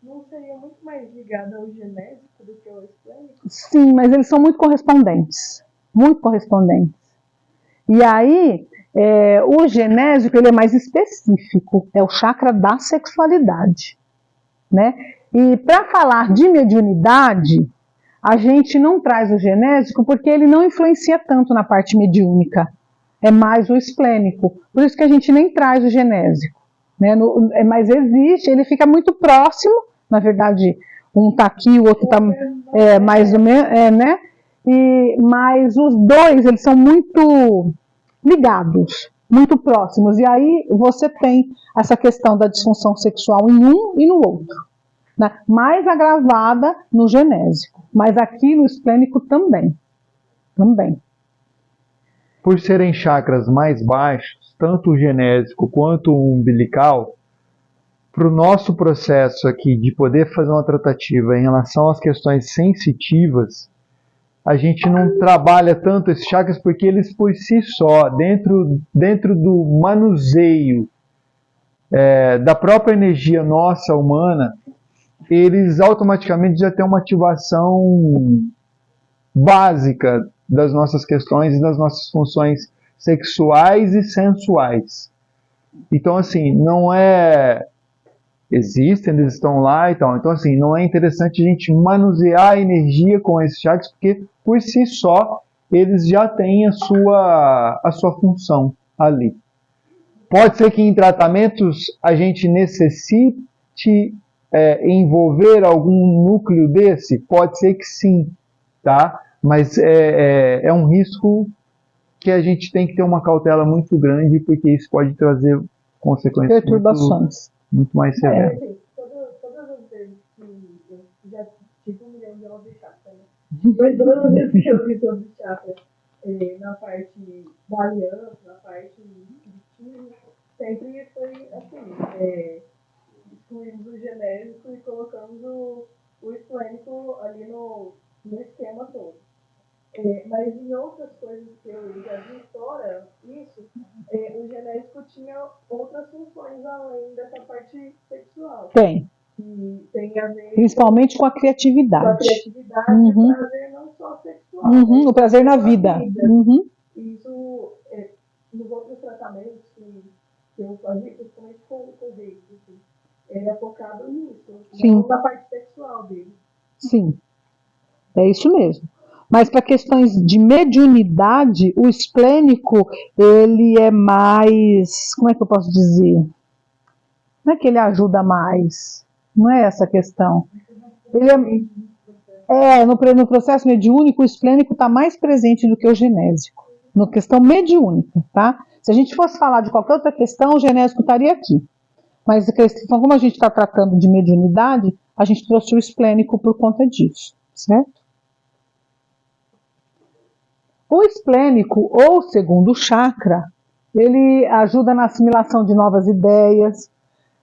[SPEAKER 6] não seria muito mais ligada ao genético do que ao esplênico?
[SPEAKER 2] Sim, mas eles são muito correspondentes. Muito correspondentes. E aí, o genésico ele é mais específico. É o chakra da sexualidade. Né? E para falar de mediunidade, a gente não traz o genésico porque ele não influencia tanto na parte mediúnica. É mais o esplênico. Por isso que a gente nem traz o genésico. Né? Mas existe, ele fica muito próximo. Na verdade, um está aqui, o outro está mais ou menos, né? Mas os dois, eles são muito ligados, muito próximos. E aí você tem essa questão da disfunção sexual em um e no outro, né? Mais agravada no genésico, mas aqui no esplênico também.
[SPEAKER 3] Por serem chakras mais baixos, tanto o genésico quanto o umbilical, para o nosso processo aqui de poder fazer uma tratativa em relação às questões sensitivas, a gente não trabalha tanto esses chakras porque eles por si só, dentro do manuseio da própria energia nossa humana, eles automaticamente já têm uma ativação básica das nossas questões e das nossas funções sexuais e sensuais. Então, assim, não é... Existem, eles estão lá e tal. Então, assim, não é interessante a gente manusear a energia com esses chakras, porque por si só eles já têm a sua função ali. Pode ser que em tratamentos a gente necessite envolver algum núcleo desse? Pode ser que sim, tá? Mas é um risco que a gente tem que ter uma cautela muito grande, porque isso pode trazer consequências
[SPEAKER 2] perturbações
[SPEAKER 3] muito mais severas.
[SPEAKER 7] Todas as vezes que eu já tive 1 milhão de aulas de chakra, né? Mas todas as vezes que eu fiz sobre chakra, na parte da aliança, na parte de time, sempre foi assim, excluímos o genérico e colocamos o esplênico ali no esquema todo. Mas em outras coisas que eu já vi fora isso, o genérico tinha outras funções além dessa parte sexual.
[SPEAKER 2] Tem.
[SPEAKER 7] E tem a ver
[SPEAKER 2] principalmente com a criatividade.
[SPEAKER 7] Com a criatividade e o prazer não só sexual.
[SPEAKER 2] O prazer na vida.
[SPEAKER 7] Isso, nos outros tratamentos que eu fazia, principalmente com o reiki, assim, era focado nisso, não na parte sexual dele.
[SPEAKER 2] Sim, é isso mesmo. Mas para questões de mediunidade, o esplênico, ele é mais, como é que eu posso dizer? Não é que ele ajuda mais, não é essa a questão. Ele no processo mediúnico, o esplênico está mais presente do que o genésico, na questão mediúnica, tá? Se a gente fosse falar de qualquer outra questão, o genésico estaria aqui. Mas como a gente está tratando de mediunidade, a gente trouxe o esplênico por conta disso, certo? O esplênico, ou segundo chakra, ele ajuda na assimilação de novas ideias,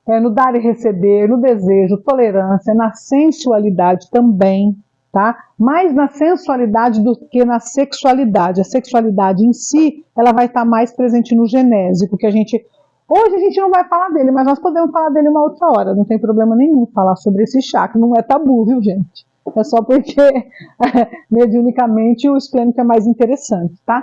[SPEAKER 2] no dar e receber, no desejo, tolerância, na sensualidade também, tá? Mais na sensualidade do que na sexualidade. A sexualidade em si, ela vai estar mais presente no genésico, que hoje a gente não vai falar dele, mas nós podemos falar dele uma outra hora, não tem problema nenhum falar sobre esse chakra, não é tabu, viu, gente? É só porque mediunicamente o esplênico é mais interessante, tá?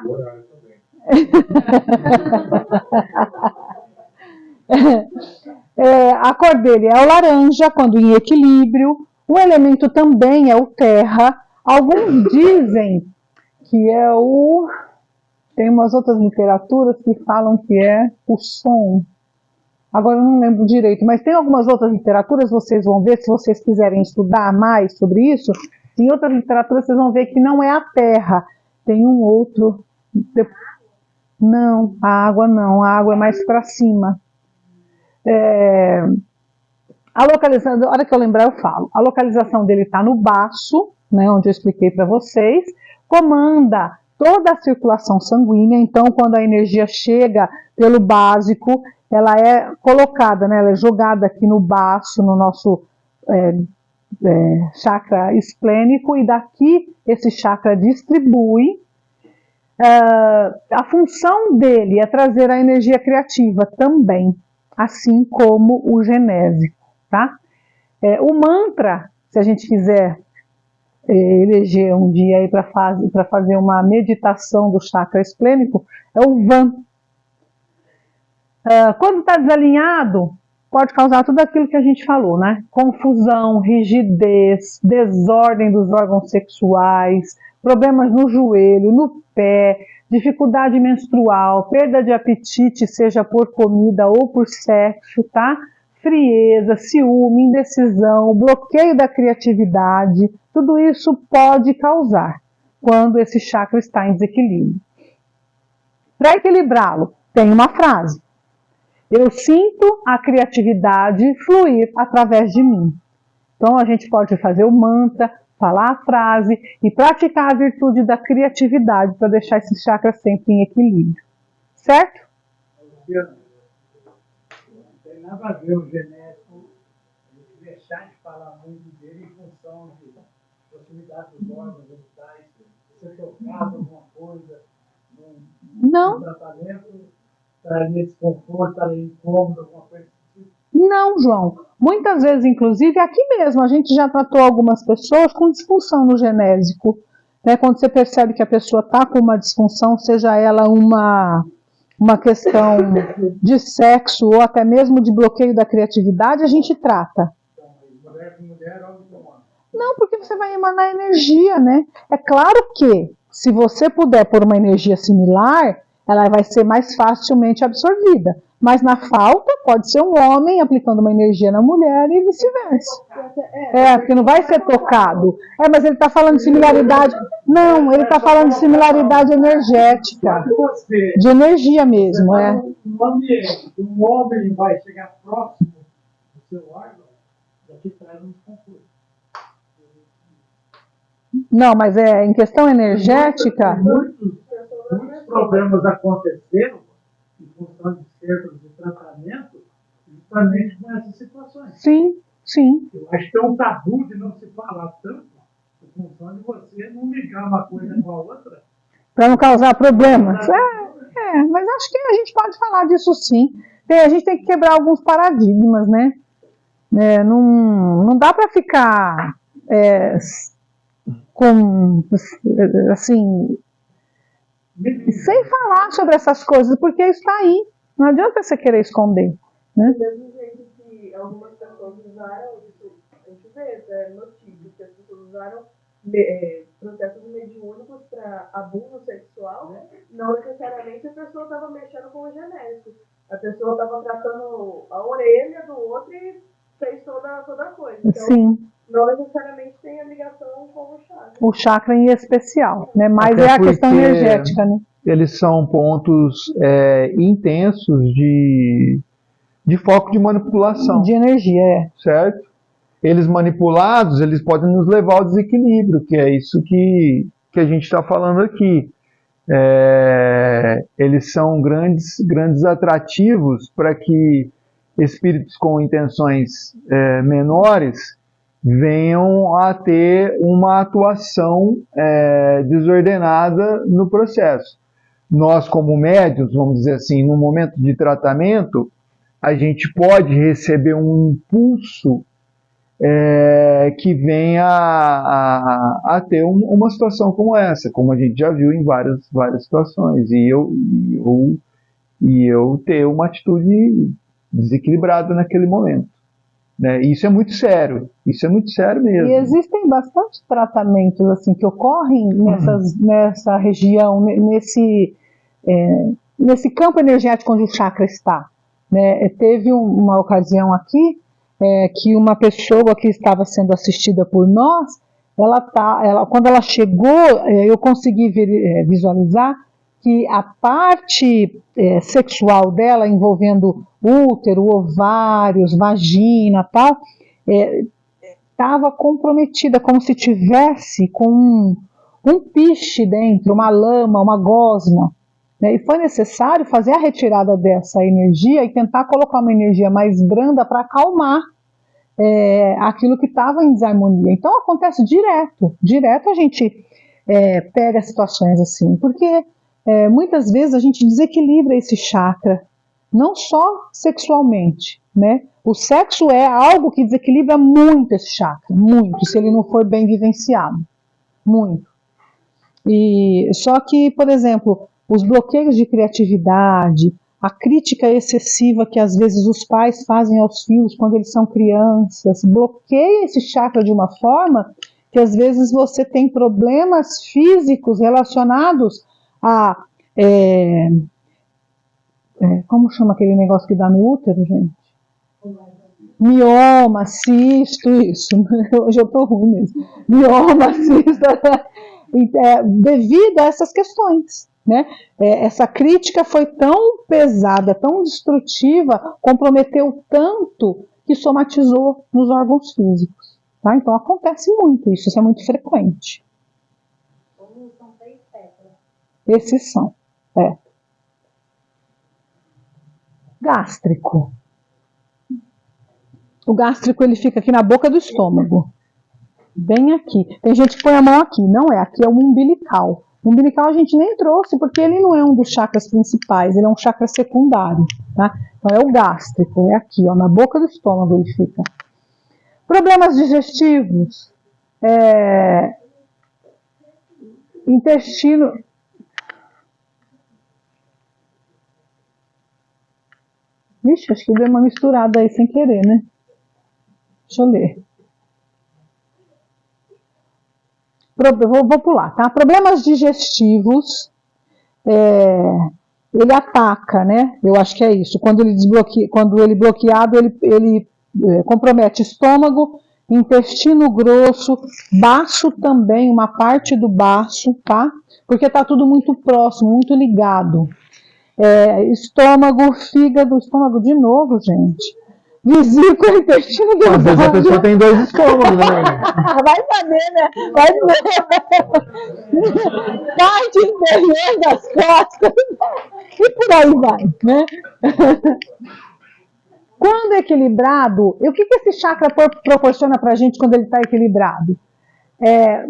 [SPEAKER 2] A cor dele é o laranja, quando em equilíbrio. O elemento também é o terra. Alguns dizem que é o... Tem umas outras literaturas que falam que é o som. Agora eu não lembro direito, mas tem algumas outras literaturas, vocês vão ver, se vocês quiserem estudar mais sobre isso, em outras literaturas vocês vão ver que não é a terra, tem um outro... Não, a água é mais para cima. A localização, a hora que eu lembrar eu falo, a localização dele está no baço, né, onde eu expliquei para vocês, comanda toda a circulação sanguínea, então quando a energia chega pelo básico, ela é colocada, né, ela é jogada aqui no baço, no nosso chakra esplênico, e daqui esse chakra distribui. A função dele é trazer a energia criativa também, assim como o genésico, tá? O mantra, se a gente quiser eleger um dia aí para fazer uma meditação do chakra esplênico, é o VAM. Quando está desalinhado, pode causar tudo aquilo que a gente falou, né? Confusão, rigidez, desordem dos órgãos sexuais, problemas no joelho, no pé, dificuldade menstrual, perda de apetite, seja por comida ou por sexo, tá? frieza, ciúme, indecisão, bloqueio da criatividade, tudo isso pode causar quando esse chakra está em desequilíbrio. Para equilibrá-lo, tem uma frase: eu sinto a criatividade fluir através de mim. Então a gente pode fazer o mantra, falar a frase e praticar a virtude da criatividade para deixar esse chakra sempre em equilíbrio. Certo?
[SPEAKER 8] Não tem nada a ver o genético, a gente deixar de falar muito dele em função de proximidade dos órgãos genitais, se você tocado alguma coisa,
[SPEAKER 2] Não.
[SPEAKER 8] tratamento, estaria desconforto, estaria incômodo, alguma coisa assim.
[SPEAKER 2] Não, João. Muitas vezes, inclusive, aqui mesmo, a gente já tratou algumas pessoas com disfunção no genésico. Né? Quando você percebe que a pessoa está com uma disfunção, seja ela uma questão de sexo ou até mesmo de bloqueio da criatividade, a gente trata.
[SPEAKER 8] Mulher com mulher, homem com homem.
[SPEAKER 2] Não, porque você vai emanar energia, né? É claro que, se você puder pôr uma energia similar, ela vai ser mais facilmente absorvida. Mas na falta, pode ser um homem aplicando uma energia na mulher e vice-versa. Porque não vai ser tocado. Mas ele está falando de similaridade. Não, ele está falando de similaridade energética.
[SPEAKER 8] Você,
[SPEAKER 2] De energia mesmo,
[SPEAKER 8] no ambiente, que um homem vai chegar próximo do seu órgão, já te traz um desconforto.
[SPEAKER 2] Não, mas em questão energética.
[SPEAKER 8] Muitos problemas aconteceram em função de certos de tratamento, justamente com essas situações.
[SPEAKER 2] Sim, sim.
[SPEAKER 8] Eu acho que é um tabu de não se falar tanto, em função de você não ligar uma coisa com a outra.
[SPEAKER 2] Para não causar problemas. Mas acho que a gente pode falar disso sim. A gente tem que quebrar alguns paradigmas, né? Não dá para ficar com, assim, sem falar sobre essas coisas, porque isso está aí. Não adianta você querer esconder. Né?
[SPEAKER 7] Do mesmo jeito que algumas pessoas usaram, isso a gente vê, notícias que as pessoas usaram processos mediúnicos para abuso sexual, não necessariamente a pessoa estava mexendo com o genético. A pessoa estava tratando a orelha do outro e fez toda a coisa. Então,
[SPEAKER 2] Sim.
[SPEAKER 7] não necessariamente tem a ligação com o chakra.
[SPEAKER 2] O chakra em especial, né? Mas
[SPEAKER 3] Até
[SPEAKER 2] a questão
[SPEAKER 3] porque
[SPEAKER 2] energética, né?
[SPEAKER 3] Eles são pontos intensos de foco de manipulação,
[SPEAKER 2] De energia,
[SPEAKER 3] certo? Eles manipulados, eles podem nos levar ao desequilíbrio, que é isso que a gente está falando aqui. Eles são grandes atrativos para que espíritos com intenções menores venham a ter uma atuação desordenada no processo. Nós, como médiuns, vamos dizer assim, no momento de tratamento, a gente pode receber um impulso que venha a ter uma situação como essa, como a gente já viu em várias situações, e eu ter uma atitude desequilibrada naquele momento. Né? Isso é muito sério mesmo.
[SPEAKER 2] E existem bastante tratamentos assim, que ocorrem nessa região, nesse campo energético onde o chakra está. Né? Teve uma ocasião aqui que uma pessoa que estava sendo assistida por nós, quando ela chegou, eu consegui visualizar que a parte sexual dela, envolvendo útero, ovários, vagina, tal, estava comprometida, como se tivesse com um piche dentro, uma lama, uma gosma. Né? E foi necessário fazer a retirada dessa energia e tentar colocar uma energia mais branda para acalmar aquilo que estava em desarmonia. Então acontece direto a gente pega situações assim, porque muitas vezes a gente desequilibra esse chakra, não só sexualmente, né? O sexo é algo que desequilibra muito esse chakra, muito, se ele não for bem vivenciado, muito. E só que, por exemplo, os bloqueios de criatividade, a crítica excessiva que às vezes os pais fazem aos filhos quando eles são crianças, bloqueia esse chakra de uma forma que às vezes você tem problemas físicos relacionados a... como chama aquele negócio que dá no útero, gente? mioma, cisto, isso. Hoje eu estou ruim mesmo. Mioma, cisto, devido a essas questões, né? Essa crítica foi tão pesada, tão destrutiva, comprometeu tanto que somatizou nos órgãos físicos. Tá? Então acontece muito isso é muito frequente.
[SPEAKER 7] São 6 tétrades.
[SPEAKER 2] Esses são. Gástrico. O gástrico ele fica aqui na boca do estômago. Bem aqui. Tem gente que põe a mão aqui. Não é, aqui é o umbilical. O umbilical a gente nem trouxe porque ele não é um dos chakras principais, ele é um chakra secundário. Tá? Então é o gástrico, é aqui, ó, na boca do estômago ele fica. Problemas digestivos. Intestino. Vixe, acho que deu uma misturada aí sem querer, né? Deixa eu ler. Vou pular, tá? Problemas digestivos, ele ataca, né? Eu acho que é isso. Quando ele bloqueado, ele compromete estômago, intestino grosso, baço também, uma parte do baço, tá? Porque tá tudo muito próximo, muito ligado. Estômago, fígado, estômago de novo, gente. Vesícula, intestino grosso.
[SPEAKER 3] Às vezes a pessoa tem 2 estômagos, né?
[SPEAKER 2] Vai saber, né? Vai saber. Parte inferior das costas. E por aí vai, né? Quando equilibrado, e o que esse chakra proporciona pra gente quando ele está equilibrado?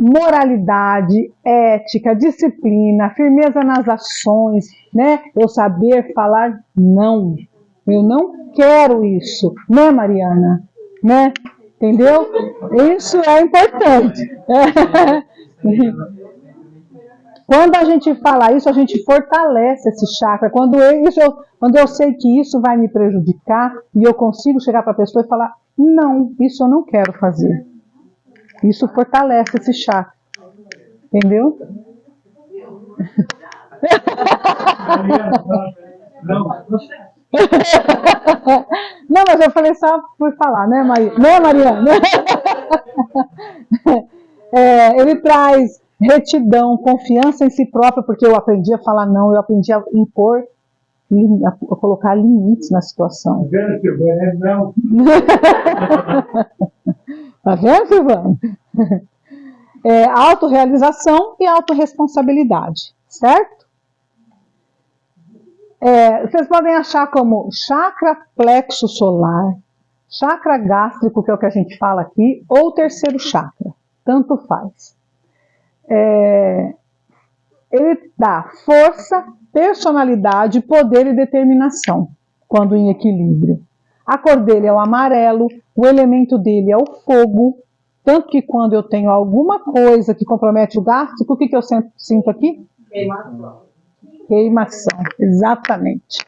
[SPEAKER 2] Moralidade, ética, disciplina, firmeza nas ações, né? Eu saber falar não. Eu não quero isso, né, Mariana? Né? Entendeu? Isso é importante. Quando a gente fala isso, a gente fortalece esse chakra. Quando eu sei que isso vai me prejudicar e eu consigo chegar para a pessoa e falar, não, isso eu não quero fazer. Isso fortalece esse chakra. Entendeu? Não, mas eu falei só por falar, né, Mariana? Ele traz retidão, confiança em si próprio, porque eu aprendi a falar não, eu aprendi a impor, a colocar limites na situação. Tá vendo, Silvana? Autorrealização e autorresponsabilidade, certo? Vocês podem achar como chakra plexo solar, chakra gástrico, que é o que a gente fala aqui, ou terceiro chakra, tanto faz. Ele dá força, personalidade, poder e determinação, quando em equilíbrio. A cor dele é o amarelo, o elemento dele é o fogo, tanto que quando eu tenho alguma coisa que compromete o gástrico, o que eu sinto aqui? Queimação, exatamente.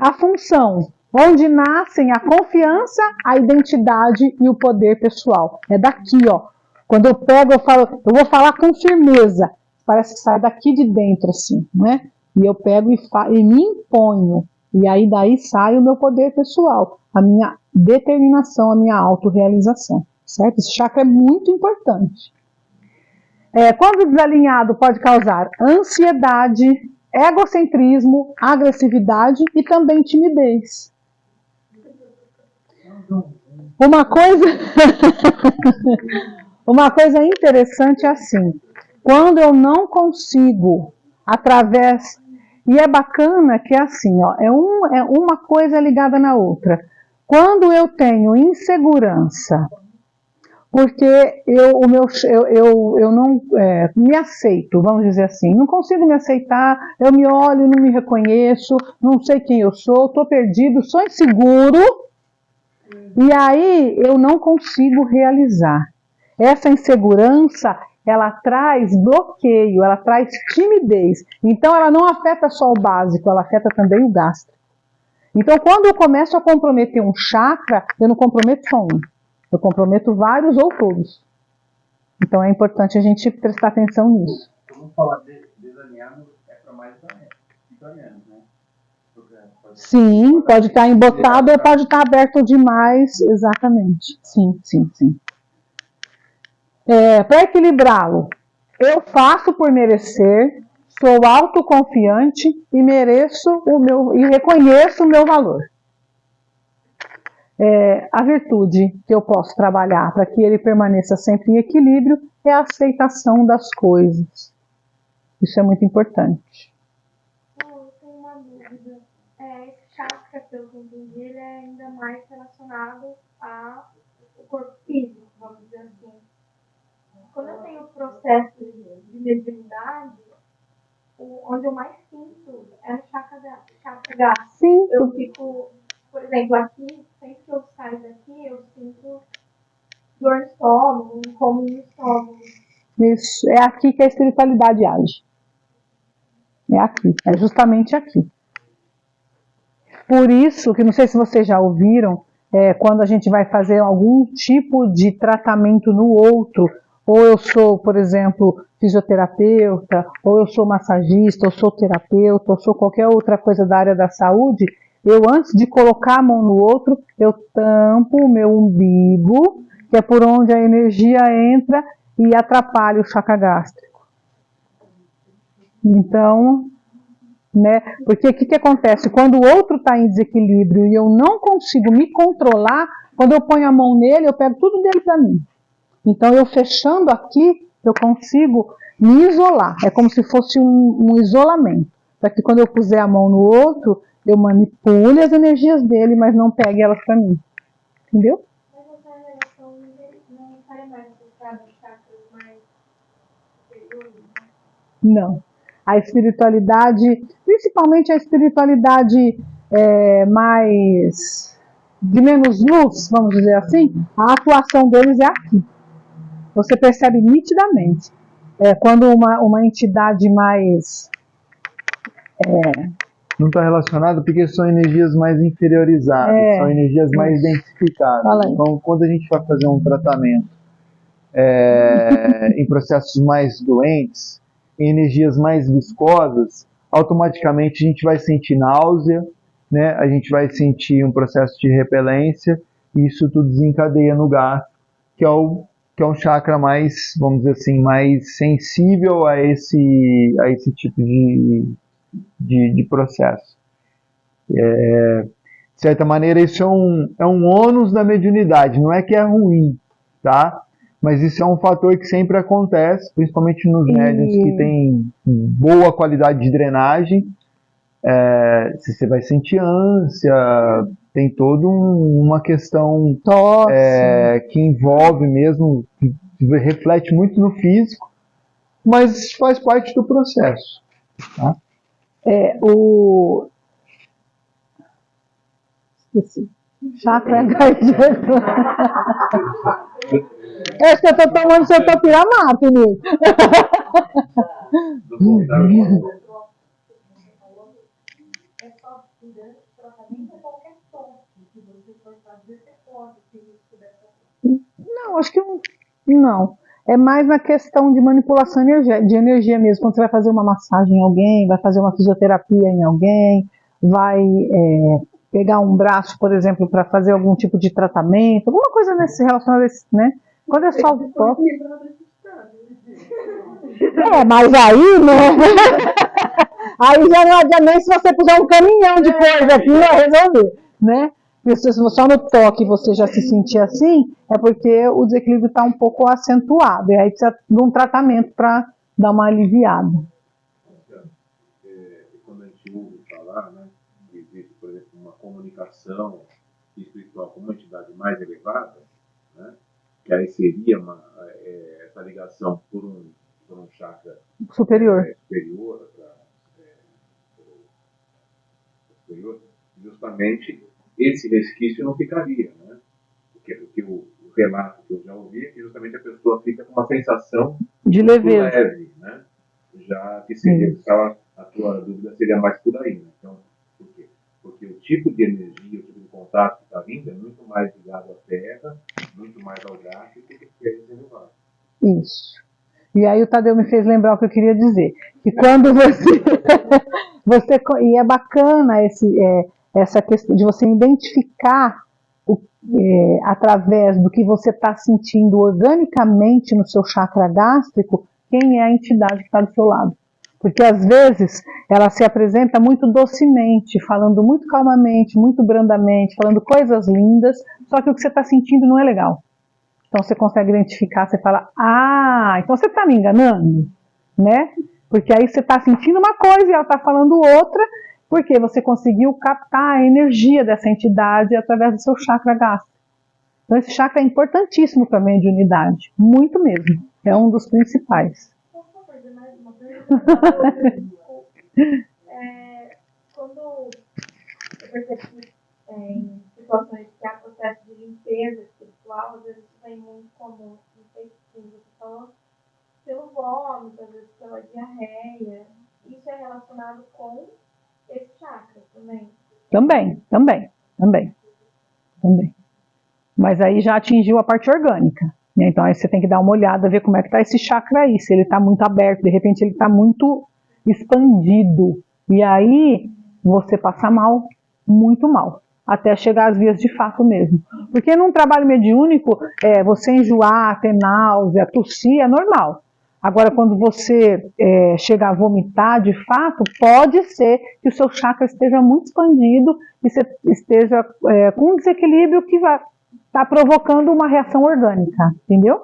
[SPEAKER 2] A função, onde nascem a confiança, a identidade e o poder pessoal. É daqui, ó. Quando eu pego, eu vou falar com firmeza. Parece que sai daqui de dentro, assim, né? E eu pego e me imponho. E aí daí sai o meu poder pessoal, a minha determinação, a minha autorrealização, certo? Esse chakra é muito importante. Quando desalinhado, pode causar ansiedade, egocentrismo, agressividade e também timidez. Uma coisa interessante é assim, quando eu não consigo, e é bacana que é assim, ó, uma coisa ligada na outra. Quando eu tenho insegurança, porque eu não me aceito, vamos dizer assim, não consigo me aceitar, eu me olho, não me reconheço, não sei quem eu sou, estou perdido, sou inseguro, e aí eu não consigo realizar. Essa insegurança, ela traz bloqueio, ela traz timidez, então ela não afeta só o básico, ela afeta também o gástrico. Então quando eu começo a comprometer um chakra, eu não comprometo só um. Eu comprometo vários ou todos. Então é importante a gente prestar atenção nisso.
[SPEAKER 5] Vamos falar desalinhado, é para mais italianos, né? Porque
[SPEAKER 2] Sim, pode estar embotado ou pode estar aberto demais, exatamente. Sim, sim, sim. Para equilibrá-lo, eu faço por merecer, sou autoconfiante e mereço e reconheço o meu valor. A virtude que eu posso trabalhar para que ele permaneça sempre em equilíbrio é a aceitação das coisas. Isso é muito importante.
[SPEAKER 6] Eu tenho uma dúvida. Esse chakra, pelo que eu entendi, ele é ainda mais relacionado ao corpo físico, vamos dizer assim. Quando eu tenho o processo de mediunidade, onde eu mais sinto é no chakra gástrico.
[SPEAKER 2] Sim.
[SPEAKER 6] Eu fico, por exemplo, aqui, sempre que eu saio daqui, eu sinto dor no estômago, incômodo no estômago.
[SPEAKER 2] Isso, é aqui que a espiritualidade age. É aqui, é justamente aqui. Por isso, que não sei se vocês já ouviram, quando a gente vai fazer algum tipo de tratamento no outro, ou eu sou, por exemplo, fisioterapeuta, ou eu sou massagista, ou sou terapeuta, ou sou qualquer outra coisa da área da saúde, eu antes de colocar a mão no outro, eu tampo o meu umbigo, que é por onde a energia entra e atrapalha o chakra gástrico. Então, né, porque o que acontece? Quando o outro está em desequilíbrio e eu não consigo me controlar, quando eu ponho a mão nele, eu pego tudo dele para mim. Então, eu fechando aqui, eu consigo me isolar. É como se fosse um isolamento. Para que quando eu puser a mão no outro, eu manipule as energias dele, mas não pegue elas para mim. Entendeu?
[SPEAKER 6] Mas essa relação não sai mais dos chakras mais superiores?
[SPEAKER 2] Não. A espiritualidade, principalmente a espiritualidade mais de menos luz, vamos dizer assim, a atuação deles é aqui. Você percebe nitidamente. Quando uma entidade mais...
[SPEAKER 3] Não está relacionado porque são energias mais inferiorizadas, são energias mais densificadas. Então, quando a gente vai fazer um tratamento em processos mais doentes, em energias mais viscosas, automaticamente a gente vai sentir náusea, né? A gente vai sentir um processo de repelência, e isso tudo desencadeia no gástrico, que é um chakra mais, vamos dizer assim, mais sensível a esse tipo de processo. De certa maneira, isso é um ônus da mediunidade, não é que é ruim, tá? Mas isso é um fator que sempre acontece, principalmente nos médiuns que têm boa qualidade de drenagem. Você vai sentir ânsia, tem toda uma questão que envolve mesmo, que reflete muito no físico, mas faz parte do processo. Tá?
[SPEAKER 2] Esqueci. Chakra cardíaco. Acho que eu estou tomando seu topiramato, Nil. Não, acho que não. É mais na questão de manipulação de energia mesmo. Quando você vai fazer uma massagem em alguém, vai fazer uma fisioterapia em alguém, vai pegar um braço, por exemplo, para fazer algum tipo de tratamento, alguma coisa nesse relacionado a esse, né? Quando é só o toque. Mas aí, né? Aí já não adianta nem se você puser um caminhão de coisa aqui, vai resolver, né? Se só no toque você já se sentir assim, é porque o desequilíbrio está um pouco acentuado. E aí precisa de um tratamento para dar uma aliviada.
[SPEAKER 5] Quando a gente ouve falar, né, que existe, por exemplo, uma comunicação espiritual com uma entidade mais elevada, né, que aí seria essa ligação por um chakra
[SPEAKER 2] superior,
[SPEAKER 5] justamente esse resquício não ficaria, né? Porque o relato que eu já ouvi é que justamente a pessoa fica com uma sensação
[SPEAKER 2] de leveza,
[SPEAKER 5] leve, né? Já que seria, a tua dúvida seria mais por aí, né? Então, por quê? Porque o tipo de energia, o tipo de contato que está vindo é muito mais ligado à Terra, muito mais ao gástrico do que a elevado.
[SPEAKER 2] Isso. E aí o Tadeu me fez lembrar o que eu queria dizer. Que quando você... E é bacana essa questão de você identificar através do que você está sentindo organicamente no seu chakra gástrico, quem é a entidade que está do seu lado. Porque às vezes ela se apresenta muito docemente, falando muito calmamente, muito brandamente, falando coisas lindas, só que o que você está sentindo não é legal. Então você consegue identificar, você fala, então você está me enganando, né? Porque aí você está sentindo uma coisa e ela está falando outra, porque você conseguiu captar a energia dessa entidade através do seu chakra gástrico. Então esse chakra é importantíssimo para a mediunidade, muito mesmo, é um dos principais.
[SPEAKER 6] Quando eu percebi em situações que há processo de limpeza espiritual, às vezes isso vem muito comum, não sei se você falou, pelo vômito, às vezes pela diarreia. Isso é relacionado com esse chakra também? Também. Mas aí já atingiu a parte orgânica. Né? Então aí você tem que dar uma olhada, ver como é que está esse chakra aí, se ele está muito aberto, de repente ele está muito expandido. E aí você passa mal, muito mal, até chegar às vias de fato mesmo. Porque num trabalho mediúnico, você enjoar, ter náusea, tossir, é normal. Agora, quando você chega a vomitar, de fato, pode ser que o seu chakra esteja muito expandido e você esteja com um desequilíbrio que vai estar provocando uma reação orgânica, entendeu?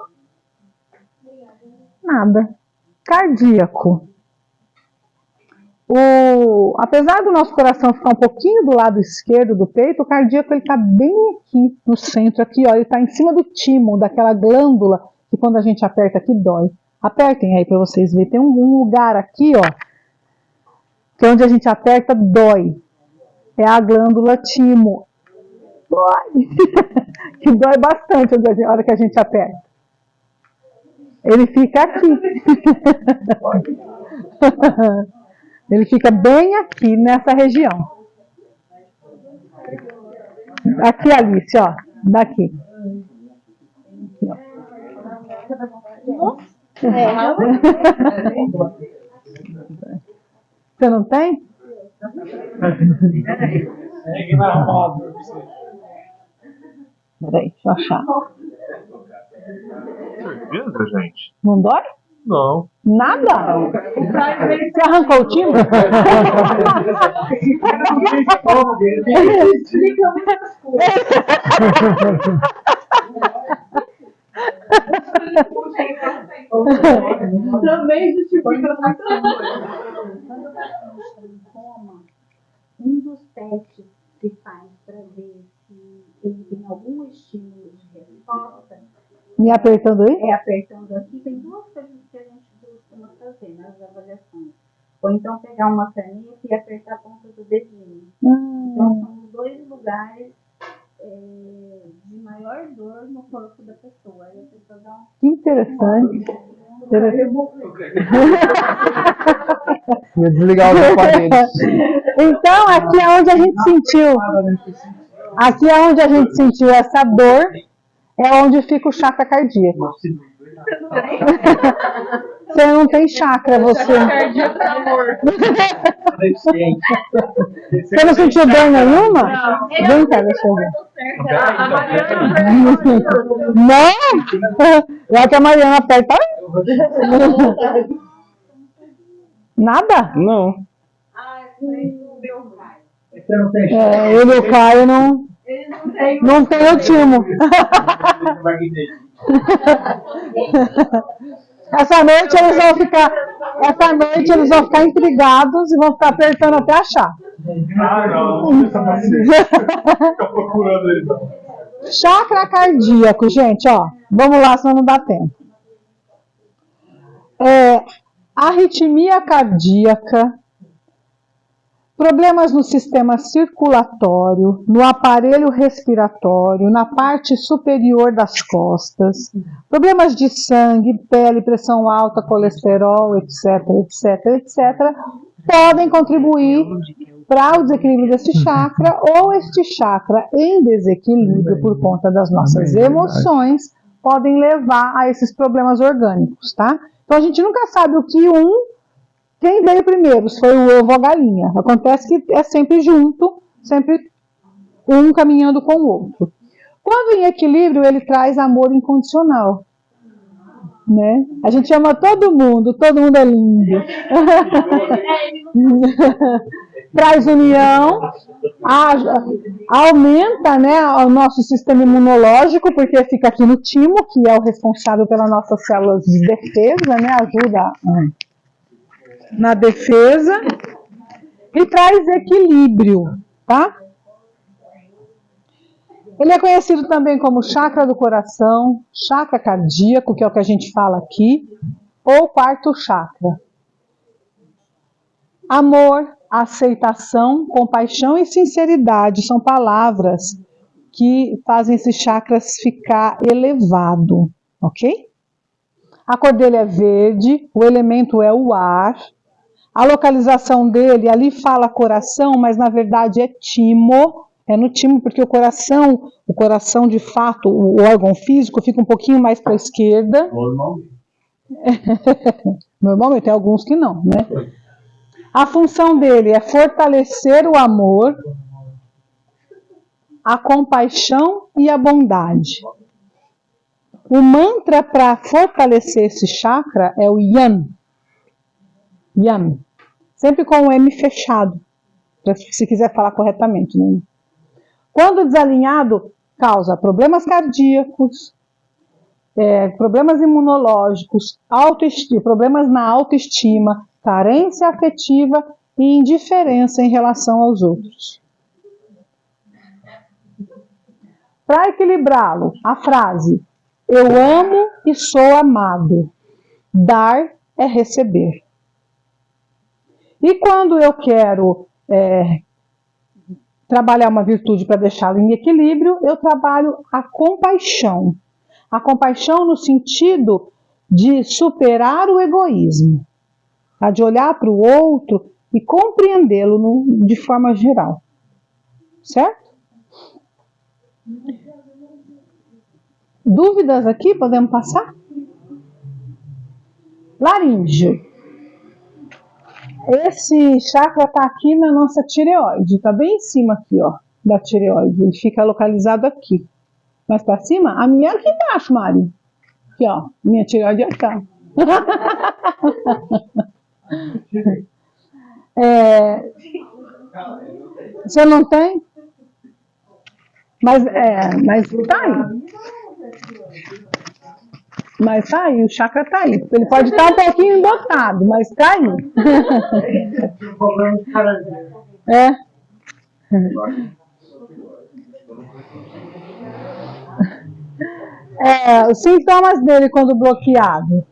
[SPEAKER 6] Nada. Cardíaco. Apesar do nosso coração ficar um pouquinho do lado esquerdo do peito, o cardíaco está bem aqui no centro, aqui, ó, ele está em cima do timo, daquela glândula que quando a gente aperta aqui dói. Apertem aí para vocês verem. Tem um lugar aqui, ó, que é onde a gente aperta dói. É a glândula timo. Dói. Que dói bastante a hora que a gente aperta. Ele fica aqui. Ele fica bem aqui nessa região. Aqui, Alice, ó. Daqui. Você não tem? Peraí, deixa eu achar.
[SPEAKER 5] Certeza, gente?
[SPEAKER 2] Não dói?
[SPEAKER 5] Não.
[SPEAKER 2] Nada? Você arrancou o timo?
[SPEAKER 7] Também justifica muito.
[SPEAKER 9] Quando o paciente está em coma, um dos testes que faz para ver se ele tem algum estímulo de resposta,
[SPEAKER 2] Me apertando aí?
[SPEAKER 9] é apertando aqui. Tem duas coisas que a gente costuma fazer nas avaliações. Ou então pegar uma caneta e apertar a ponta do dedinho. Então são os dois lugares de maior dor no corpo da pessoa. Aí a pessoa dá um...
[SPEAKER 2] Que interessante.
[SPEAKER 3] Ia desligar os aparelhos.
[SPEAKER 2] Então, aqui é onde a gente sentiu. Aqui é onde a gente sentiu essa dor. É onde fica o chakra cardíaco. Você não tem chakra, você. Você não sentiu dor nenhuma? Vem cá, deixa eu ver. Não? Já que a Mariana aperta. Nada?
[SPEAKER 3] Não.
[SPEAKER 8] Você não tem
[SPEAKER 2] Eu e o Caio não tem o timo. Essa noite eles vão ficar intrigados e vão ficar apertando até achar.
[SPEAKER 5] Não fica procurando ele.
[SPEAKER 2] Chakra cardíaco, gente, ó. Vamos lá, senão não dá tempo. Arritmia cardíaca, problemas no sistema circulatório, no aparelho respiratório, na parte superior das costas, problemas de sangue, pele, pressão alta, colesterol, etc, podem contribuir para o desequilíbrio desse chakra, ou este chakra em desequilíbrio por conta das nossas emoções, podem levar a esses problemas orgânicos, tá? Então a gente nunca sabe o que um Quem veio primeiro? Se foi o ovo ou a galinha. Acontece que é sempre junto, sempre um caminhando com o outro. Quando em equilíbrio, ele traz amor incondicional. Né? A gente ama todo mundo é lindo. Traz união, aumenta, né, o nosso sistema imunológico, porque fica aqui no timo, que é o responsável pelas nossas células de defesa, né, ajuda na defesa, e traz equilíbrio, tá? Ele é conhecido também como chakra do coração, chakra cardíaco, que é o que a gente fala aqui, ou quarto chakra. Amor, aceitação, compaixão e sinceridade são palavras que fazem esses chakras ficar elevado, ok? A cor dele é verde, o elemento é o ar, a localização dele, ali fala coração, mas na verdade é timo, é no timo, porque o coração de fato, o órgão físico, fica um pouquinho mais para a esquerda. Normalmente, tem alguns que não, né? A função dele é fortalecer o amor, a compaixão e a bondade. O mantra para fortalecer esse chakra é o Yan. Yan. Sempre com o M fechado, se quiser falar corretamente, né? Quando desalinhado, causa problemas cardíacos, problemas imunológicos, problemas na autoestima, carência afetiva e indiferença em relação aos outros. Para equilibrá-lo, a frase: eu amo e sou amado. Dar é receber. E quando eu quero trabalhar uma virtude para deixá-lo em equilíbrio, eu trabalho a compaixão. A compaixão no sentido de superar o egoísmo. De olhar para o outro e compreendê-lo de forma geral. Certo? Dúvidas aqui? Podemos passar? Laríngeo. Esse chakra está aqui na nossa tireoide. Está bem em cima aqui, ó, da tireoide. Ele fica localizado aqui. Mais para cima? A minha aqui embaixo, Mari. Aqui, ó. Minha tireoide aqui, ó. Você não tem? Mas tá aí. Mas tá aí, o chakra tá aí. Ele pode estar um pouquinho dotado, mas tá aí. Os sintomas dele quando bloqueado: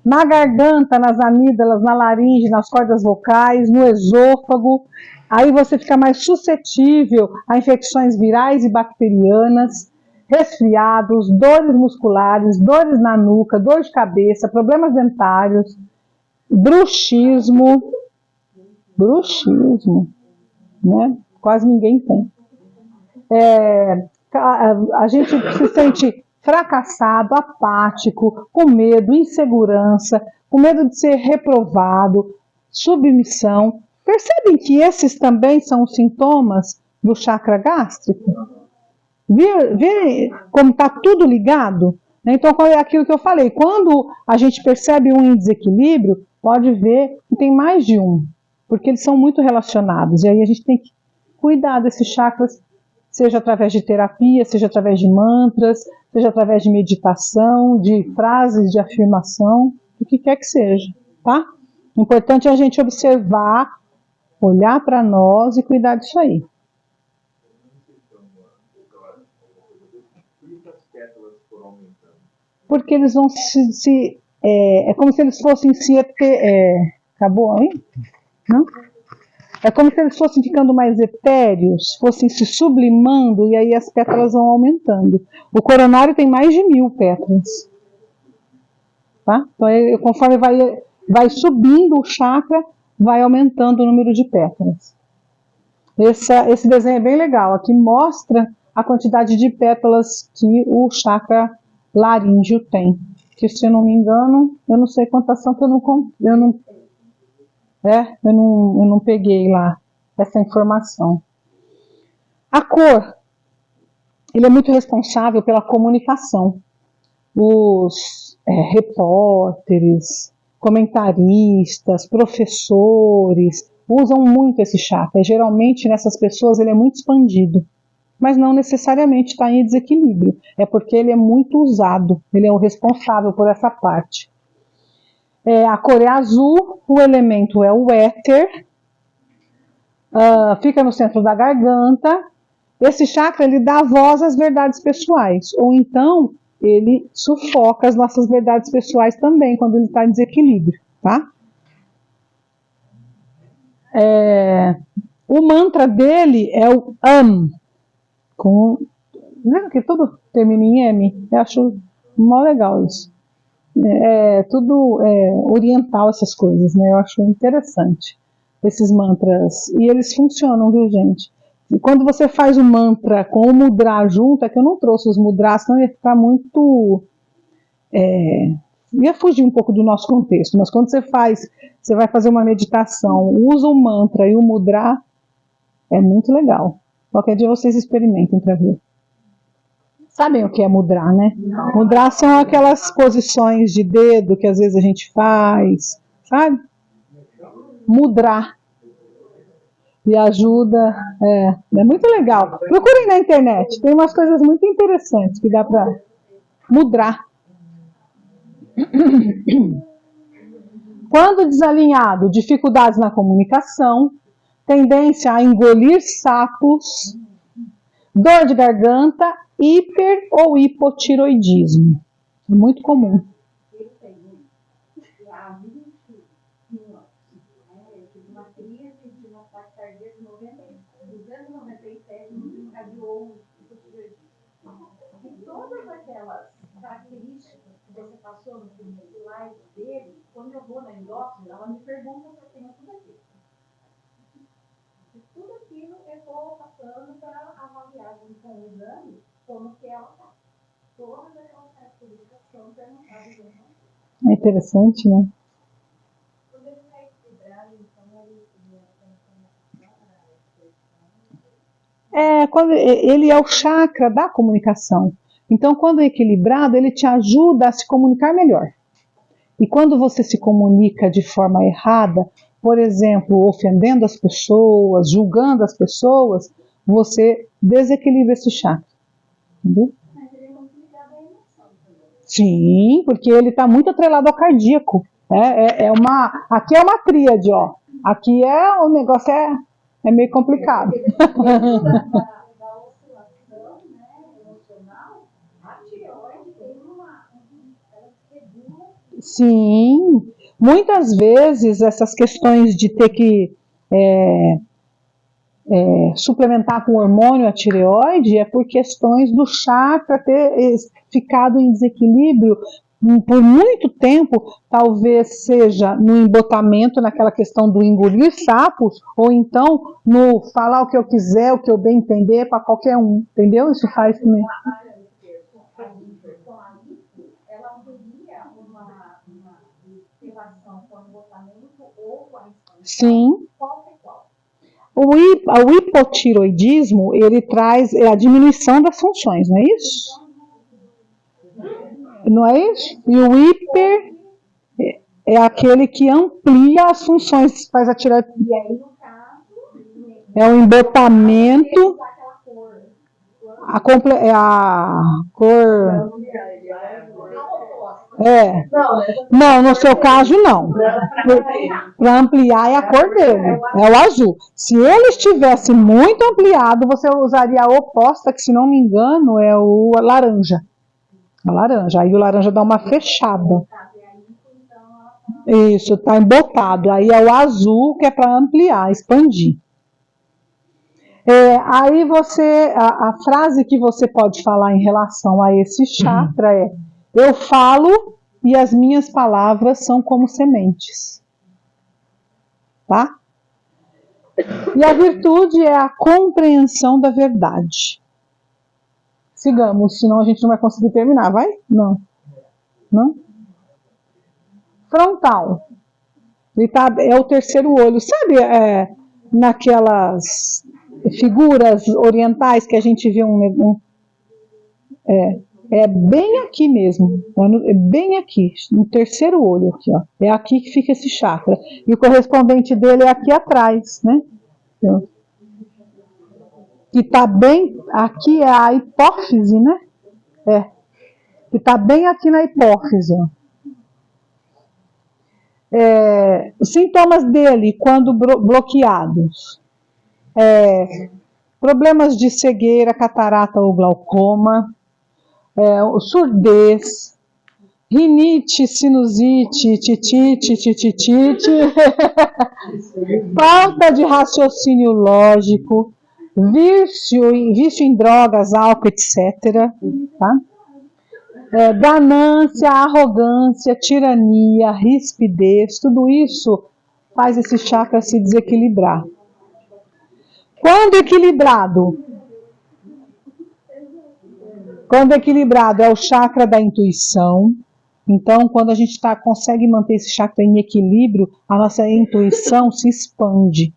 [SPEAKER 2] na garganta, nas amígdalas, na laringe, nas cordas vocais, no esôfago. Aí você fica mais suscetível a infecções virais e bacterianas, resfriados, dores musculares, dores na nuca, dor de cabeça, problemas dentários, bruxismo, né? Quase ninguém tem. A gente se sente fracassado, apático, com medo, insegurança, com medo de ser reprovado, submissão. Percebem que esses também são os sintomas do chakra gástrico? Vê como está tudo ligado? Então, é aquilo que eu falei. Quando a gente percebe um em desequilíbrio, pode ver que tem mais de um, porque eles são muito relacionados. E aí a gente tem que cuidar desses chakras, seja através de terapia, seja através de mantras, seja através de meditação, de frases de afirmação, o que quer que seja, tá? O importante é a gente observar, olhar para nós e cuidar disso aí. Porque eles vão é como se eles fossem acabou aí? Não? É como se eles fossem ficando mais etéreos, fossem se sublimando e aí as pétalas vão aumentando. O coronário tem mais de 1000 pétalas. Tá? Então, conforme vai subindo o chakra, vai aumentando o número de pétalas. Esse desenho é bem legal. Aqui mostra a quantidade de pétalas que o chakra laríngeo tem. Que, se eu não me engano, eu não sei quantas são, que eu não Eu não peguei lá essa informação. A cor, ele é muito responsável pela comunicação. Os repórteres, comentaristas, professores usam muito esse chakra. Geralmente nessas pessoas ele é muito expandido, mas não necessariamente está em desequilíbrio. É porque ele é muito usado, ele é o responsável por essa parte. A cor é azul, o elemento é o éter, fica no centro da garganta. Esse chakra ele dá voz às verdades pessoais, ou então ele sufoca as nossas verdades pessoais também, quando ele está em desequilíbrio, tá? O mantra dele é o lembra que tudo termina em M? Eu acho mó legal isso. Tudo oriental, essas coisas, né? Eu acho interessante esses mantras. E eles funcionam, viu, gente? E quando você faz o mantra com o mudra junto, é que eu não trouxe os mudras, senão ia ficar muito... ia fugir um pouco do nosso contexto. Mas quando você vai fazer uma meditação, usa o mantra e o mudra, é muito legal. Qualquer dia vocês experimentem para ver. Sabem o que é mudra, né? Mudra são aquelas posições de dedo que às vezes a gente faz, sabe? Mudra. E ajuda, é muito legal. Procurem na internet, tem umas coisas muito interessantes que dá para mudrar. Quando desalinhado, dificuldades na comunicação, tendência a engolir sapos, dor de garganta, hiper ou hipotiroidismo. É muito comum.
[SPEAKER 9] Eu há 21 anos, eu tive uma crise de uma ataque cardíaco em 297, me desencadeou hipotireoidismo. E todas aquelas características que você passou no primeiro slide dele, quando eu vou na endócrina, ela me pergunta se eu tenho tudo aquilo. E tudo aquilo eu estou passando para avaliar com o exame como que ela está. Todas aquelas características são perguntadas.
[SPEAKER 2] É interessante, né?
[SPEAKER 9] Quando ele está equilibrado, então
[SPEAKER 2] Quando ele é o chakra da comunicação. Então, quando é equilibrado, ele te ajuda a se comunicar melhor. E quando você se comunica de forma errada, por exemplo, ofendendo as pessoas, julgando as pessoas, você desequilibra esse chakra. Entendeu? Sim, porque ele está muito atrelado ao cardíaco. Aqui é uma tríade, ó. Aqui o negócio é meio complicado.
[SPEAKER 9] da oscilação, né, emocional, a tireoide tem ela regula.
[SPEAKER 2] Sim, muitas vezes essas questões de ter que suplementar com hormônio a tireoide é por questões do chakra ter ficado em desequilíbrio por muito tempo, talvez seja no embotamento, naquela questão do engolir sapos, ou então no falar o que eu quiser, o que eu bem entender para qualquer um, entendeu? Isso faz também.
[SPEAKER 9] Ela teria uma relação com o embotamento ou com a expansão?
[SPEAKER 2] Sim.
[SPEAKER 9] Qual é qual?
[SPEAKER 2] O hipotiroidismo, ele traz a diminuição das funções, não é isso? Não é isso? E o hiper é aquele que amplia as funções, faz a tireoide.
[SPEAKER 9] E aí, no caso,
[SPEAKER 2] É o embotamento,
[SPEAKER 9] a cor.
[SPEAKER 2] a cor. Não, no seu caso não. Para ampliar é a cor dele, é o azul. Se ele estivesse muito ampliado, você usaria a oposta, que se não me engano é o laranja. A laranja, aí o laranja dá uma fechada. Isso, está embotado. Aí é o azul que é para ampliar, expandir. Aí a frase que você pode falar em relação a esse chakra é: eu falo e as minhas palavras são como sementes. Tá? E a virtude é a compreensão da verdade. Sigamos, senão a gente não vai conseguir terminar, vai? Não? Frontal. É o terceiro olho. Sabe naquelas figuras orientais que a gente vê é bem aqui mesmo, é bem aqui, no terceiro olho aqui, ó. É aqui que fica esse chakra. E o correspondente dele é aqui atrás, né? Então, que está bem, aqui é a hipófise, né? Que está bem aqui na hipófise, ó. Os sintomas dele, quando bloqueados, problemas de cegueira, catarata ou glaucoma, surdez, rinite, sinusite, titite, falta de raciocínio lógico, vício em drogas, álcool, etc. Tá? Ganância, arrogância, tirania, rispidez, tudo isso faz esse chakra se desequilibrar. Quando equilibrado é o chakra da intuição. Então, quando a gente consegue manter esse chakra em equilíbrio, a nossa intuição se expande.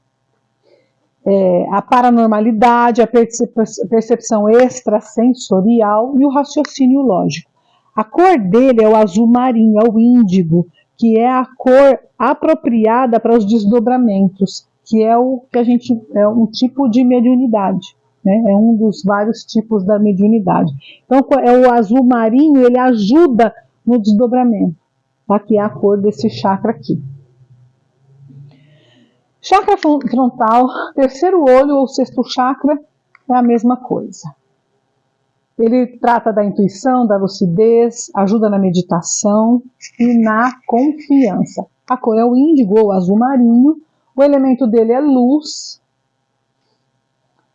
[SPEAKER 2] A paranormalidade, a percepção extrasensorial e o raciocínio lógico. A cor dele é o azul marinho, é o índigo, que é a cor apropriada para os desdobramentos, que é um tipo de mediunidade, né? É um dos vários tipos da mediunidade. Então, o azul marinho, ele ajuda no desdobramento, tá? Que é a cor desse chakra aqui. Chakra frontal, terceiro olho ou sexto chakra, é a mesma coisa. Ele trata da intuição, da lucidez, ajuda na meditação e na confiança. A cor é o índigo ou azul marinho, o elemento dele é luz.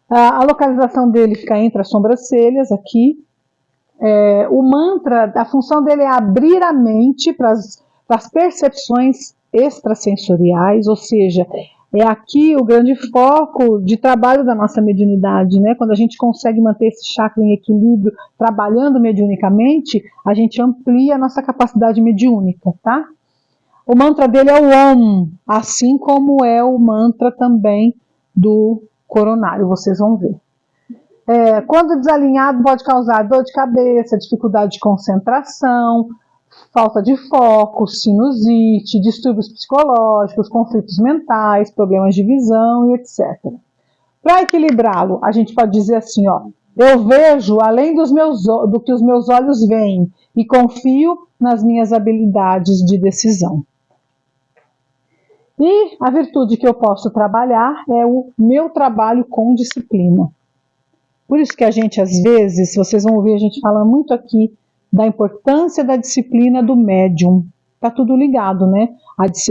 [SPEAKER 2] A localização dele fica entre as sobrancelhas, aqui. O mantra, a função dele é abrir a mente para as percepções extrasensoriais, ou seja, é aqui o grande foco de trabalho da nossa mediunidade, né? Quando a gente consegue manter esse chakra em equilíbrio, trabalhando mediunicamente, a gente amplia a nossa capacidade mediúnica, tá? O mantra dele é o Om, assim como é o mantra também do coronário, vocês vão ver. Quando desalinhado, pode causar dor de cabeça, dificuldade de concentração, falta de foco, sinusite, distúrbios psicológicos, conflitos mentais, problemas de visão e etc. Para equilibrá-lo, a gente pode dizer assim, ó, eu vejo além do que os meus olhos veem e confio nas minhas habilidades de decisão. E a virtude que eu posso trabalhar é o meu trabalho com disciplina. Por isso que a gente, às vezes, vocês vão ouvir a gente falar muito aqui da importância da disciplina do médium. Está tudo ligado, né?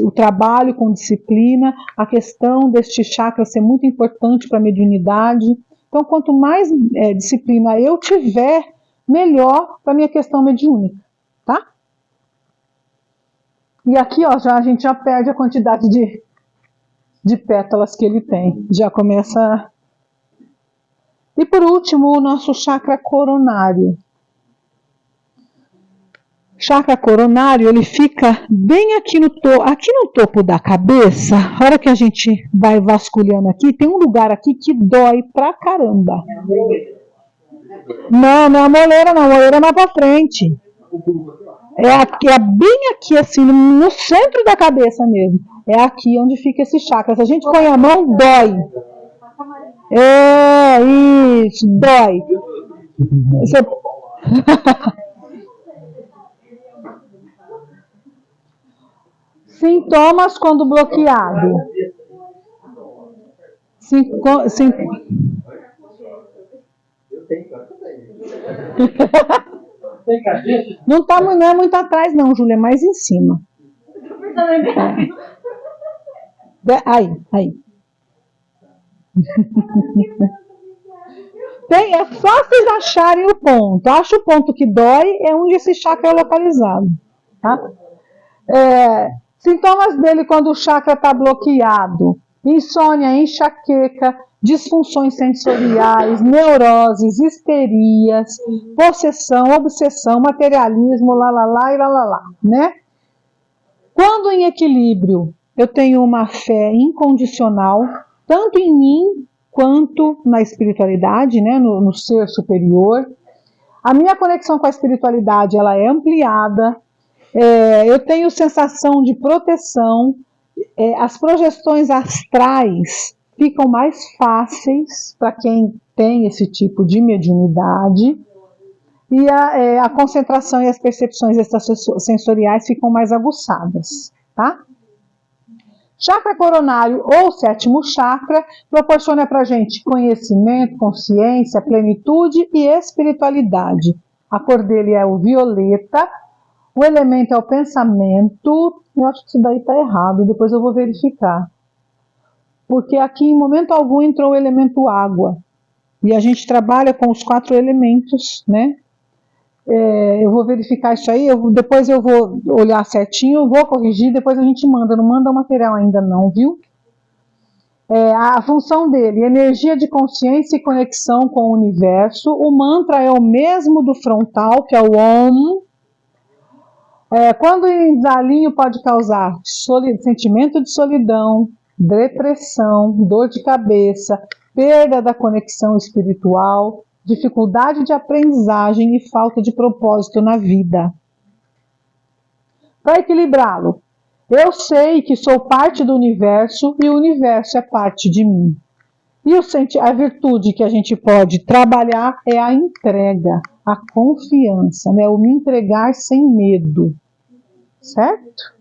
[SPEAKER 2] O trabalho com disciplina, a questão deste chakra ser muito importante para a mediunidade. Então, quanto mais disciplina eu tiver, melhor para a minha questão mediúnica, tá? E aqui, ó, a gente já perde a quantidade de pétalas que ele tem. Já começa... E por último, o nosso chakra coronário. Chakra coronário, ele fica bem aqui no topo da cabeça. A hora que a gente vai vasculhando aqui, tem um lugar aqui que dói pra caramba. Não é a moleira não, a moleira é mais pra frente. É bem aqui, assim, no centro da cabeça mesmo. É aqui onde fica esse chakra. Se a gente põe a mão, dói. Isso, dói. Sintomas quando bloqueado. Não é muito atrás não, Júlia, é mais em cima. Aí. É só vocês acharem o ponto. Acha o ponto que dói, é onde esse chakra é localizado. Tá? Sintomas dele quando o chakra está bloqueado: insônia, enxaqueca, disfunções sensoriais, neuroses, histerias, possessão, obsessão, materialismo, lá, né? Quando em equilíbrio, eu tenho uma fé incondicional, tanto em mim quanto na espiritualidade, né, no ser superior. A minha conexão com a espiritualidade ela é ampliada, eu tenho sensação de proteção, as projeções astrais ficam mais fáceis para quem tem esse tipo de mediunidade, e a concentração e as percepções extrasensoriais ficam mais aguçadas, tá? Chakra coronário ou sétimo chakra proporciona para a gente conhecimento, consciência, plenitude e espiritualidade. A cor dele é o violeta, o elemento é o pensamento. Eu acho que isso daí está errado, depois eu vou verificar. Porque aqui em momento algum entrou o elemento água. E a gente trabalha com os 4 elementos, né? Eu vou verificar isso aí, depois eu vou olhar certinho, vou corrigir, depois a gente manda. Não manda o material ainda não, viu? A função dele, energia de consciência e conexão com o universo. O mantra é o mesmo do frontal, que é o Om. Quando em desalinho pode causar sentimento de solidão, depressão, dor de cabeça, perda da conexão espiritual, dificuldade de aprendizagem e falta de propósito na vida. Para equilibrá-lo, eu sei que sou parte do universo e o universo é parte de mim. E a virtude que a gente pode trabalhar é a entrega, a confiança, né? O me entregar sem medo, certo?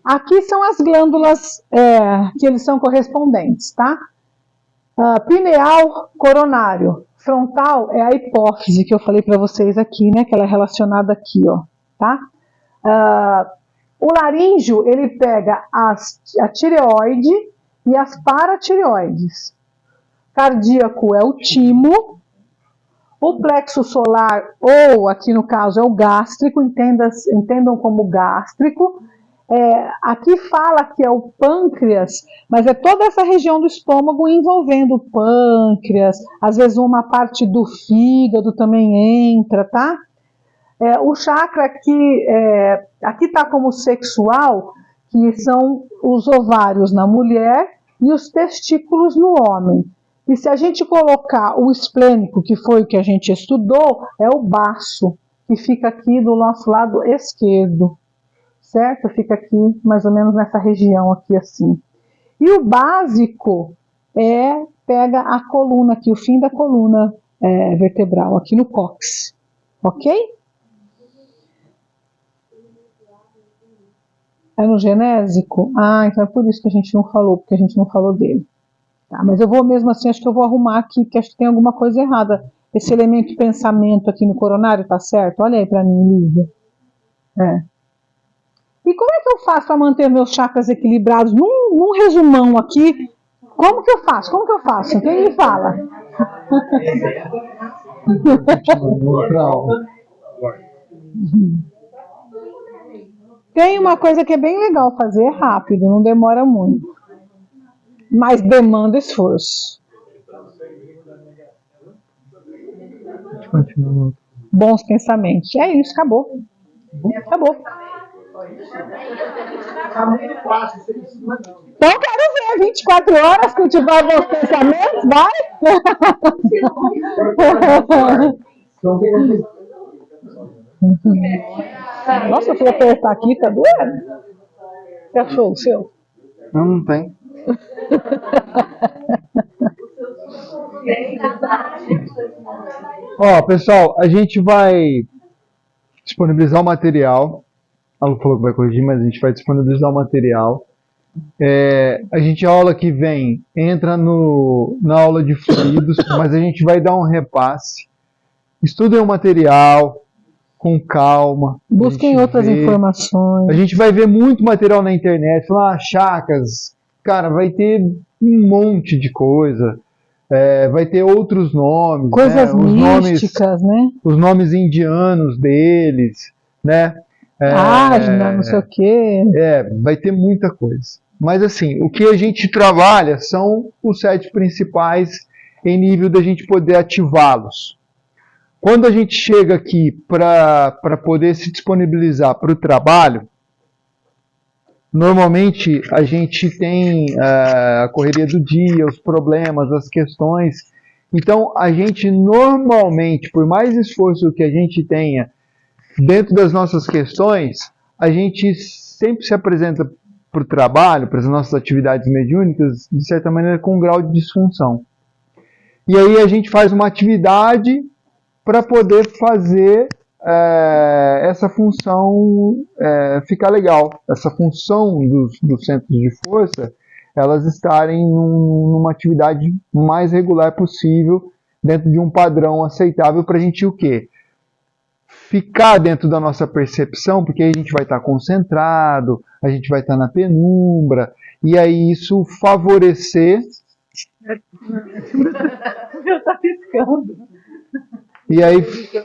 [SPEAKER 2] Aqui são as glândulas que eles são correspondentes, tá? Pineal coronário, frontal é a hipófise que eu falei para vocês aqui, né? Que ela é relacionada aqui, ó, tá? O laríngeo ele pega a tireoide e as paratireoides. Cardíaco é o timo. O plexo solar, ou aqui no caso é o gástrico, entendam como gástrico. Aqui fala que é o pâncreas, mas é toda essa região do estômago envolvendo o pâncreas, às vezes uma parte do fígado também entra, tá? O chakra aqui está como sexual, que são os ovários na mulher e os testículos no homem. E se a gente colocar o esplênico, que foi o que a gente estudou, é o baço, que fica aqui do nosso lado esquerdo. Certo? Fica aqui, mais ou menos nessa região aqui assim. E o básico pega a coluna aqui, o fim da coluna vertebral, aqui no cóccix. Ok? É no genésico? Então é por isso que a gente não falou, porque a gente não falou dele. Tá, mas eu vou mesmo assim, acho que eu vou arrumar aqui, porque acho que tem alguma coisa errada. Esse elemento pensamento aqui no coronário, tá certo? Olha aí pra mim, Lívia. E como é que eu faço para manter meus chakras equilibrados? Num resumão aqui, como que eu faço? Quem me fala? Tem uma coisa que é bem legal fazer, rápido, não demora muito. Mas demanda esforço. Bons pensamentos. É isso, acabou. Acabou. Então quero ver 24 horas cultivar bons pensamentos, vai? Nossa, eu fui apertar aqui, tá doendo? Você achou o seu?
[SPEAKER 3] Não tem. Pessoal, a gente vai disponibilizar o material. A Lu falou que vai corrigir, mas a gente vai disponibilizar o material. A gente, a aula que vem, entra na aula de fluidos, mas a gente vai dar um repasse. Estudem o material com calma.
[SPEAKER 2] Busquem outras informações.
[SPEAKER 3] A gente vai ver muito material na internet, chakras. Cara, vai ter um monte de coisa. Vai ter outros nomes.
[SPEAKER 2] Coisas místicas, né?
[SPEAKER 3] Os nomes indianos deles, né?
[SPEAKER 2] Não sei o quê.
[SPEAKER 3] Vai ter muita coisa. Mas assim, o que a gente trabalha são os 7 principais em nível da gente poder ativá-los. Quando a gente chega aqui para poder se disponibilizar para o trabalho, Normalmente a gente tem a correria do dia, os problemas, as questões. Então a gente normalmente, por mais esforço que a gente tenha dentro das nossas questões, a gente sempre se apresenta para o trabalho, para as nossas atividades mediúnicas, de certa maneira com um grau de disfunção. E aí a gente faz uma atividade para poder fazer essa função ficar legal. Essa função dos centros de força, elas estarem numa atividade mais regular possível, dentro de um padrão aceitável para a gente o quê? Ficar dentro da nossa percepção, porque aí a gente vai estar concentrado, a gente vai estar na penumbra, e aí isso favorecer...
[SPEAKER 2] Tá piscando.
[SPEAKER 3] E aí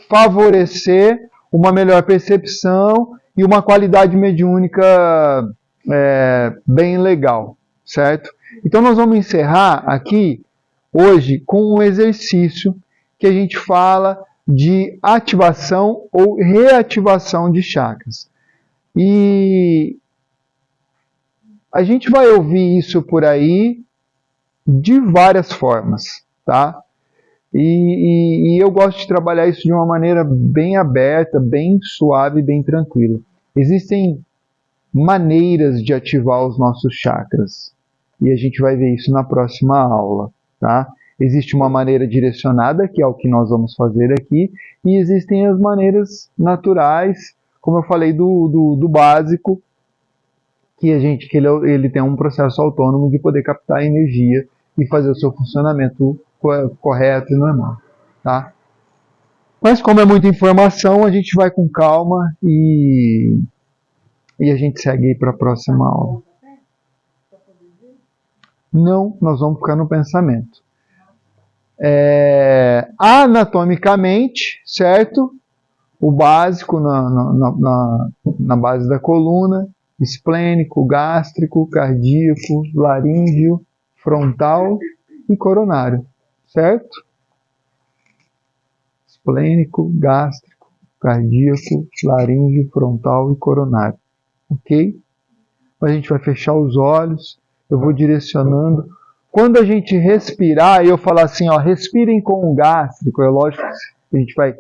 [SPEAKER 3] favorecer uma melhor percepção e uma qualidade mediúnica bem legal, certo? Então nós vamos encerrar aqui hoje com um exercício que a gente fala de ativação ou reativação de chakras. E a gente vai ouvir isso por aí de várias formas, tá? E eu gosto de trabalhar isso de uma maneira bem aberta, bem suave, bem tranquila. Existem maneiras de ativar os nossos chakras. E a gente vai ver isso na próxima aula, tá? Existe uma maneira direcionada, que é o que nós vamos fazer aqui, e existem as maneiras naturais, como eu falei do básico, que ele tem um processo autônomo de poder captar energia e fazer o seu funcionamento correto e normal, tá? Mas como é muita informação, a gente vai com calma e a gente segue para a próxima aula. Não, nós vamos ficar no pensamento. Anatomicamente, certo? O básico na base da coluna, esplênico, gástrico, cardíaco, laríngeo, frontal e coronário, certo? Esplênico, gástrico, cardíaco, laríngeo, frontal e coronário, ok? A gente vai fechar os olhos, eu vou direcionando. Quando a gente respirar, eu falar assim, ó, respirem com o gástrico, é lógico que a gente vai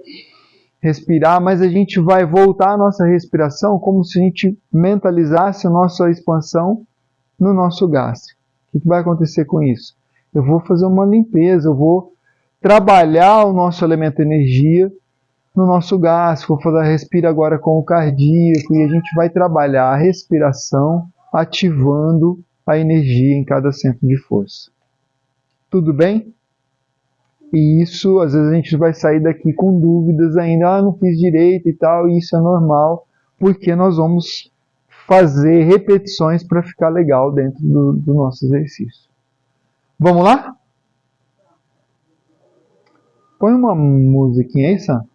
[SPEAKER 3] respirar, mas a gente vai voltar a nossa respiração como se a gente mentalizasse a nossa expansão no nosso gástrico. O que vai acontecer com isso? Eu vou fazer uma limpeza, eu vou trabalhar o nosso elemento energia no nosso gástrico, vou fazer a respira agora com o cardíaco, e a gente vai trabalhar a respiração ativando a energia em cada centro de força. Tudo bem? E isso, às vezes a gente vai sair daqui com dúvidas ainda, não fiz direito e tal, e isso é normal, porque nós vamos fazer repetições para ficar legal dentro do nosso exercício. Vamos lá? Põe uma musiquinha aí, Sam.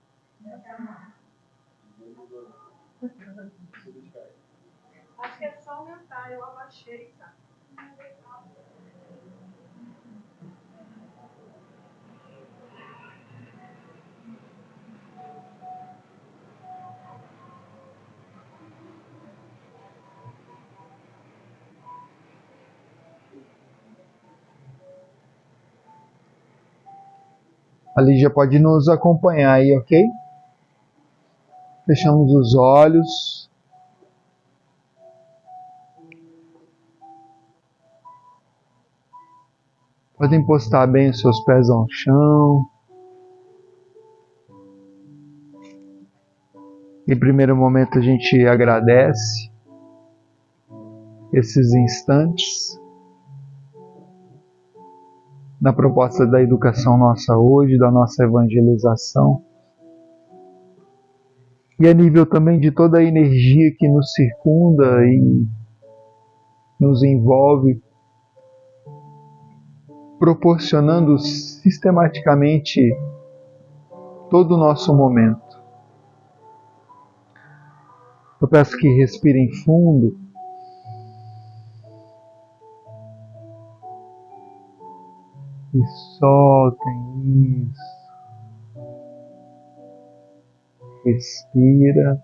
[SPEAKER 7] Acho que é só aumentar, eu abaixei, tá?
[SPEAKER 3] A Lígia pode nos acompanhar aí, ok? Fechamos os olhos. Pode encostar bem os seus pés ao chão. Em primeiro momento a gente agradece esses instantes na proposta da educação nossa hoje, da nossa evangelização. E a nível também de toda a energia que nos circunda e nos envolve, proporcionando sistematicamente todo o nosso momento. Eu peço que respirem fundo. E soltem isso. Respira.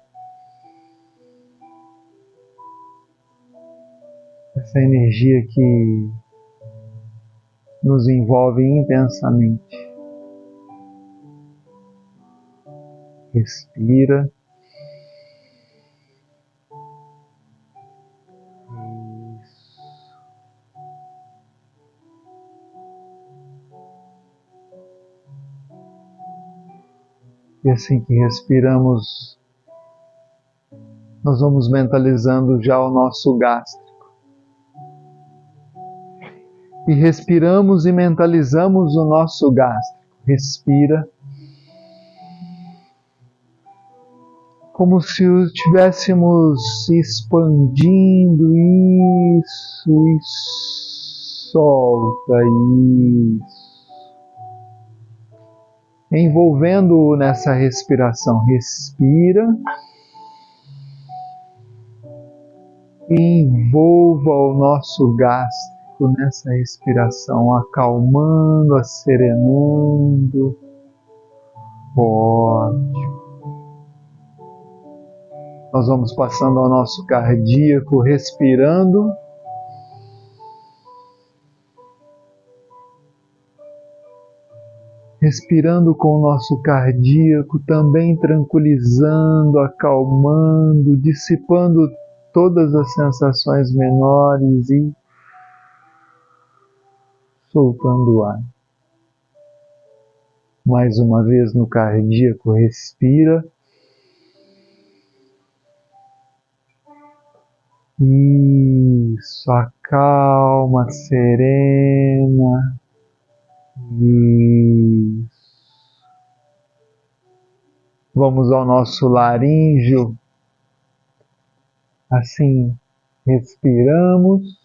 [SPEAKER 3] essa energia que nos envolve intensamente. Respira. Isso. E assim que respiramos, nós vamos mentalizando já o nosso gástrico. E respiramos e mentalizamos o nosso gástrico. Respira. Como se estivéssemos expandindo isso e solta isso. Envolvendo-o nessa respiração. Respira. E envolva o nosso gástrico nessa respiração, acalmando, asserenando. Ótimo. Nós vamos passando ao nosso cardíaco, respirando. Respirando com o nosso cardíaco, também tranquilizando, acalmando, dissipando todas as sensações menores e soltando o ar. Mais uma vez no cardíaco, respira. Isso, acalma, serena. Isso. Vamos ao nosso laríngeo. Assim, respiramos.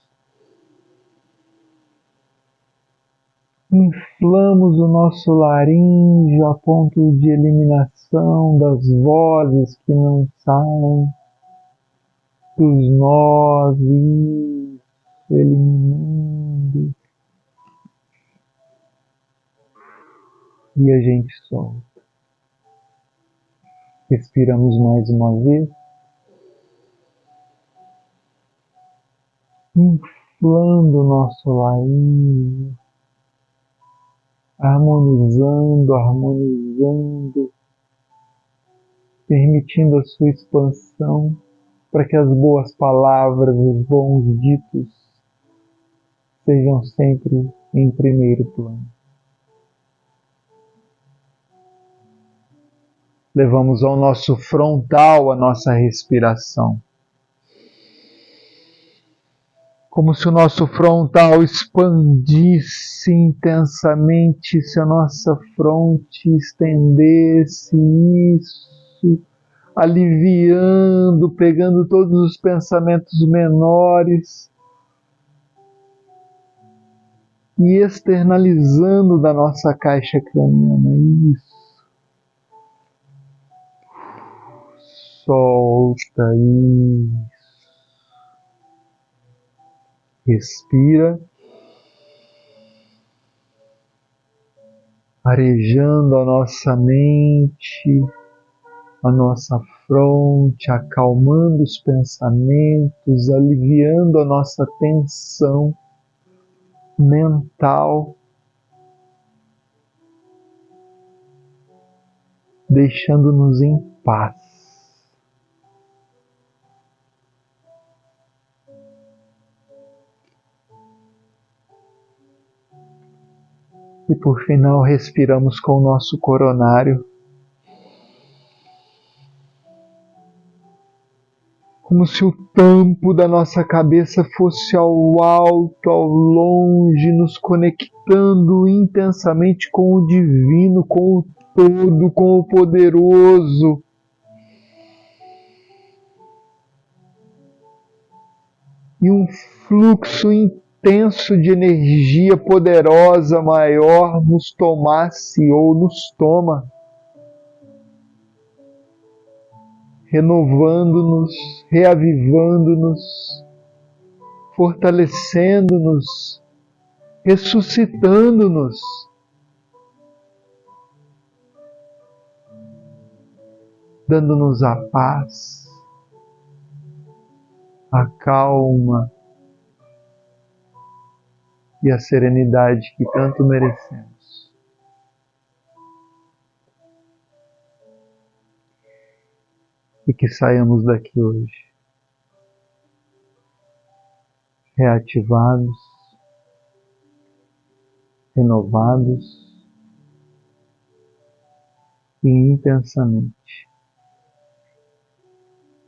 [SPEAKER 3] Inflamos o nosso laríngeo a ponto de eliminação das vozes que não saem, dos nós, eliminando. E a gente solta. Respiramos mais uma vez. Inflando o nosso laríngeo. Harmonizando, permitindo a sua expansão para que as boas palavras, os bons ditos sejam sempre em primeiro plano. Levamos ao nosso frontal a nossa respiração. Como se o nosso frontal expandisse intensamente, se a nossa fronte estendesse, isso, aliviando, pegando todos os pensamentos menores e externalizando da nossa caixa craniana, isso. Solta, isso. Respira, arejando a nossa mente, a nossa fronte, acalmando os pensamentos, aliviando a nossa tensão mental, deixando-nos em paz. E por final respiramos com o nosso coronário, como se o tampo da nossa cabeça fosse ao alto, ao longe, nos conectando intensamente com o divino, com o todo, com o poderoso. E um fluxo intenso de energia poderosa maior nos tomasse ou nos toma, renovando-nos, reavivando-nos, fortalecendo-nos, ressuscitando-nos. Dando-nos a paz, a calma, e a serenidade que tanto merecemos. E que saiamos daqui hoje reativados, renovados e intensamente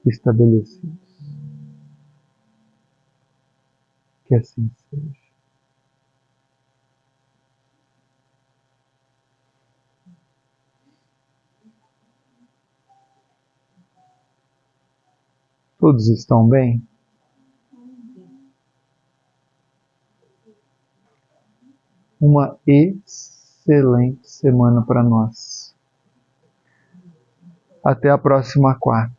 [SPEAKER 3] estabelecidos. Que assim seja. Todos estão bem? Uma excelente semana para nós. Até a próxima quarta.